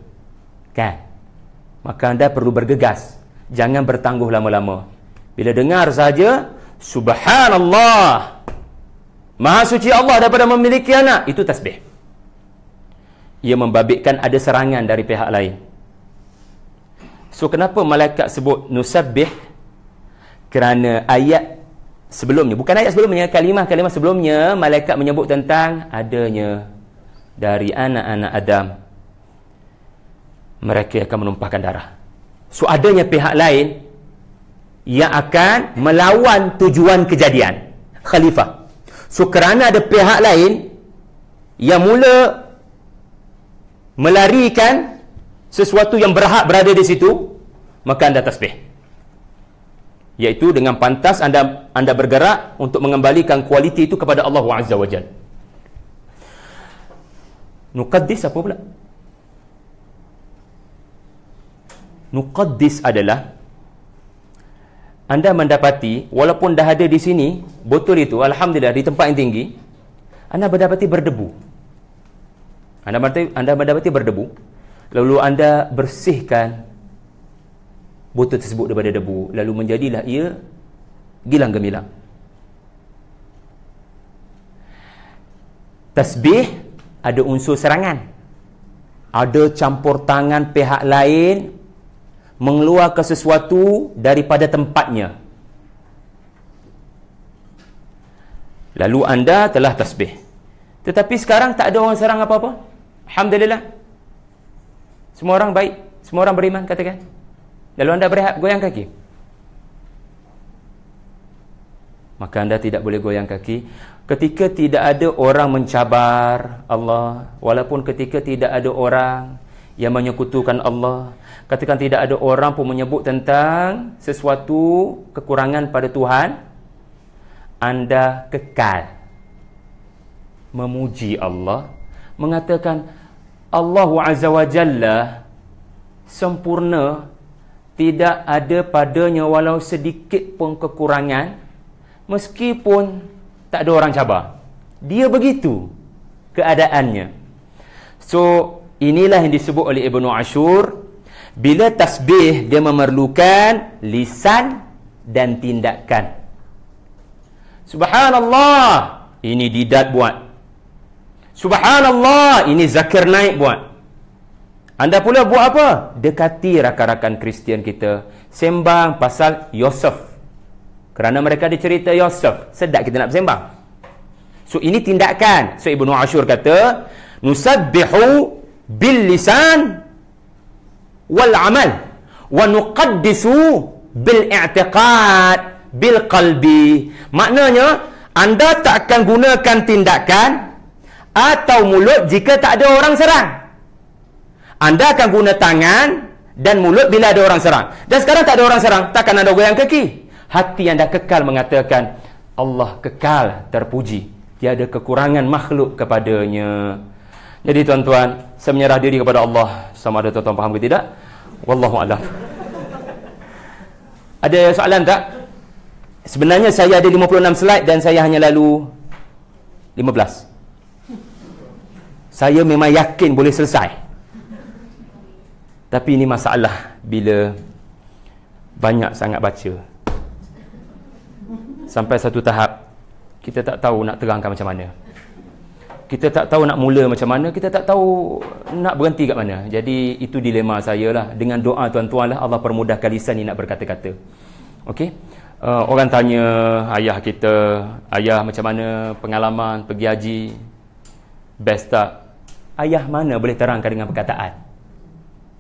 kan? Maka anda perlu bergegas, jangan bertangguh lama-lama. Bila dengar saja subhanallah, maha suci Allah daripada memiliki anak, itu tasbih. Ia membabitkan ada serangan dari pihak lain. So kenapa malaikat sebut nusabbih? Kerana ayat sebelumnya, bukan ayat sebelumnya, kalimah-kalimah sebelumnya, malaikat menyebut tentang adanya dari anak-anak Adam, mereka akan menumpahkan darah. So adanya pihak lain yang akan melawan tujuan kejadian khalifah. So kerana ada pihak lain yang mula melarikan sesuatu yang berhak berada di situ, maka anda tasbih. Iaitu dengan pantas anda bergerak untuk mengembalikan kualiti itu kepada Allah Azza wa Jalla. Nuqaddis apa pula? Nuqaddis adalah anda mendapati, walaupun dah ada di sini botol itu, alhamdulillah, di tempat yang tinggi, anda mendapati berdebu. Anda mendapati berdebu, lalu anda bersihkan botol tersebut daripada debu, lalu menjadilah ia gilang gemilang. Tasbih ada unsur serangan, ada campur tangan pihak lain mengeluarkan sesuatu daripada tempatnya. Lalu anda telah tasbih. Tetapi sekarang tak ada orang serang apa-apa. Alhamdulillah. Semua orang baik, semua orang beriman, katakan. Lalu anda berehat, goyang kaki. Maka anda tidak boleh goyang kaki ketika tidak ada orang mencabar Allah, walaupun ketika tidak ada orang yang menyekutukan Allah, ketika tidak ada orang pun menyebut tentang sesuatu kekurangan pada Tuhan, anda kekal memuji Allah, mengatakan Allah Azza wa Jalla sempurna, tidak ada padanya walau sedikit pun kekurangan, meskipun tak ada orang cabar. Dia begitu keadaannya. So inilah yang disebut oleh Ibnu Ashur, bila tasbih dia memerlukan lisan dan tindakan. Subhanallah, ini Didat buat. Subhanallah, ini Zakir Naik buat. Anda pula buat apa? Dekati rakan-rakan Kristian kita, sembang pasal Yosef. Kerana mereka ada cerita Yosef, sedap kita nak bersembang. So ini tindakan. So Ibnu Ashur kata, nusabbihu bil lisan wal amal wa nuqaddisu bil i'tiqad bil qalbi. Maknanya anda tak akan gunakan tindakan atau mulut jika tak ada orang serang. Anda akan guna tangan dan mulut bila ada orang serang. Dan sekarang tak ada orang serang, takkan anda goyang kaki. Hati anda kekal mengatakan Allah kekal terpuji, tiada kekurangan makhluk kepadanya. Jadi tuan-tuan, saya menyerah diri kepada Allah. Sama ada tuan-tuan faham ke tidak, wallahu a'lam. Ada soalan tak? Sebenarnya saya ada 56 slide dan saya hanya lalu 15. Saya memang yakin boleh selesai, tapi ini masalah bila banyak sangat baca. Sampai satu tahap kita tak tahu nak terangkan macam mana, kita tak tahu nak mula macam mana, kita tak tahu nak berhenti kat mana. Jadi itu dilema saya lah. Dengan doa tuan-tuan lah, Allah permudahkan lisan ni nak berkata-kata. Okey, orang tanya ayah kita, ayah macam mana pengalaman pergi haji, best tak? Ayah mana boleh terangkan dengan perkataan,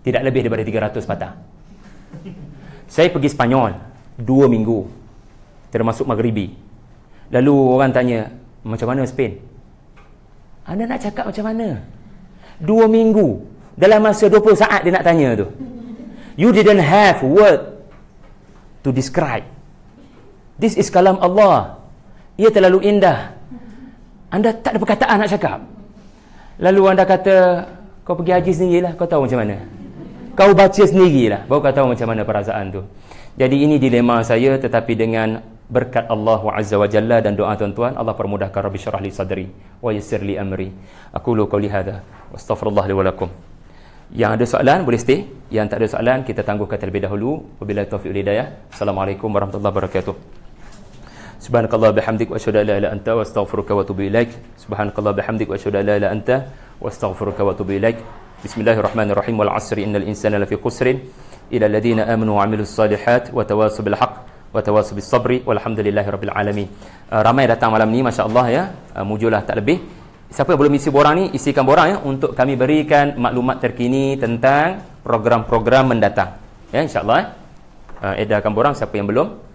tidak lebih daripada 300 patah. Saya pergi Sepanyol 2 minggu, termasuk Maghribi. Lalu orang tanya, macam mana Spain? Anda nak cakap macam mana? 2 minggu, dalam masa 20 saat dia nak tanya tu. You didn't have word to describe. This is kalam Allah. Ia terlalu indah. Anda tak ada perkataan nak cakap. Lalu anda kata, kau pergi haji sendirilah, kau tahu macam mana. kau baca sendirilah, baru kau tahu macam mana perasaan tu. Jadi ini dilema saya, tetapi dengan berkat Allah Azza wa Jalla dan doa tuan-tuan, Allah permudahkan. Rabbi syrah li sadri wa yassir li amri. Aqulu qouli hadza wa astaghfirullah li wa lakum. Yang ada soalan boleh stay, yang tak ada soalan kita tangguhkan terlebih dahulu. Wabillahi taufiq wal hidayah. Assalamualaikum warahmatullahi wabarakatuh. Subhanakallah bihamdik wa asyhadu an la ilaha illa anta wa astaghfiruka wa atubu ilaik. Subhanakallah bihamdik wa asyhadu an la ilaha illa anta wa astaghfiruka wa atubu ilaik. Bismillahirrahmanirrahim. Wal 'asri innal insana lafi khusrin illa alladziina aamanu wa 'amilus shalihat wa tawassaw bil haqq wa tawassaw bis sabri walhamdulillahirabbil alamin. Ramai datang malam ni, masya-Allah ya. Mujulah tak lebih. Siapa yang belum isi borang ni, isikan borang ya, untuk kami berikan maklumat terkini tentang program-program mendatang. Ya, insya-Allah. Edarkan borang siapa yang belum.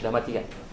Dah mati kan?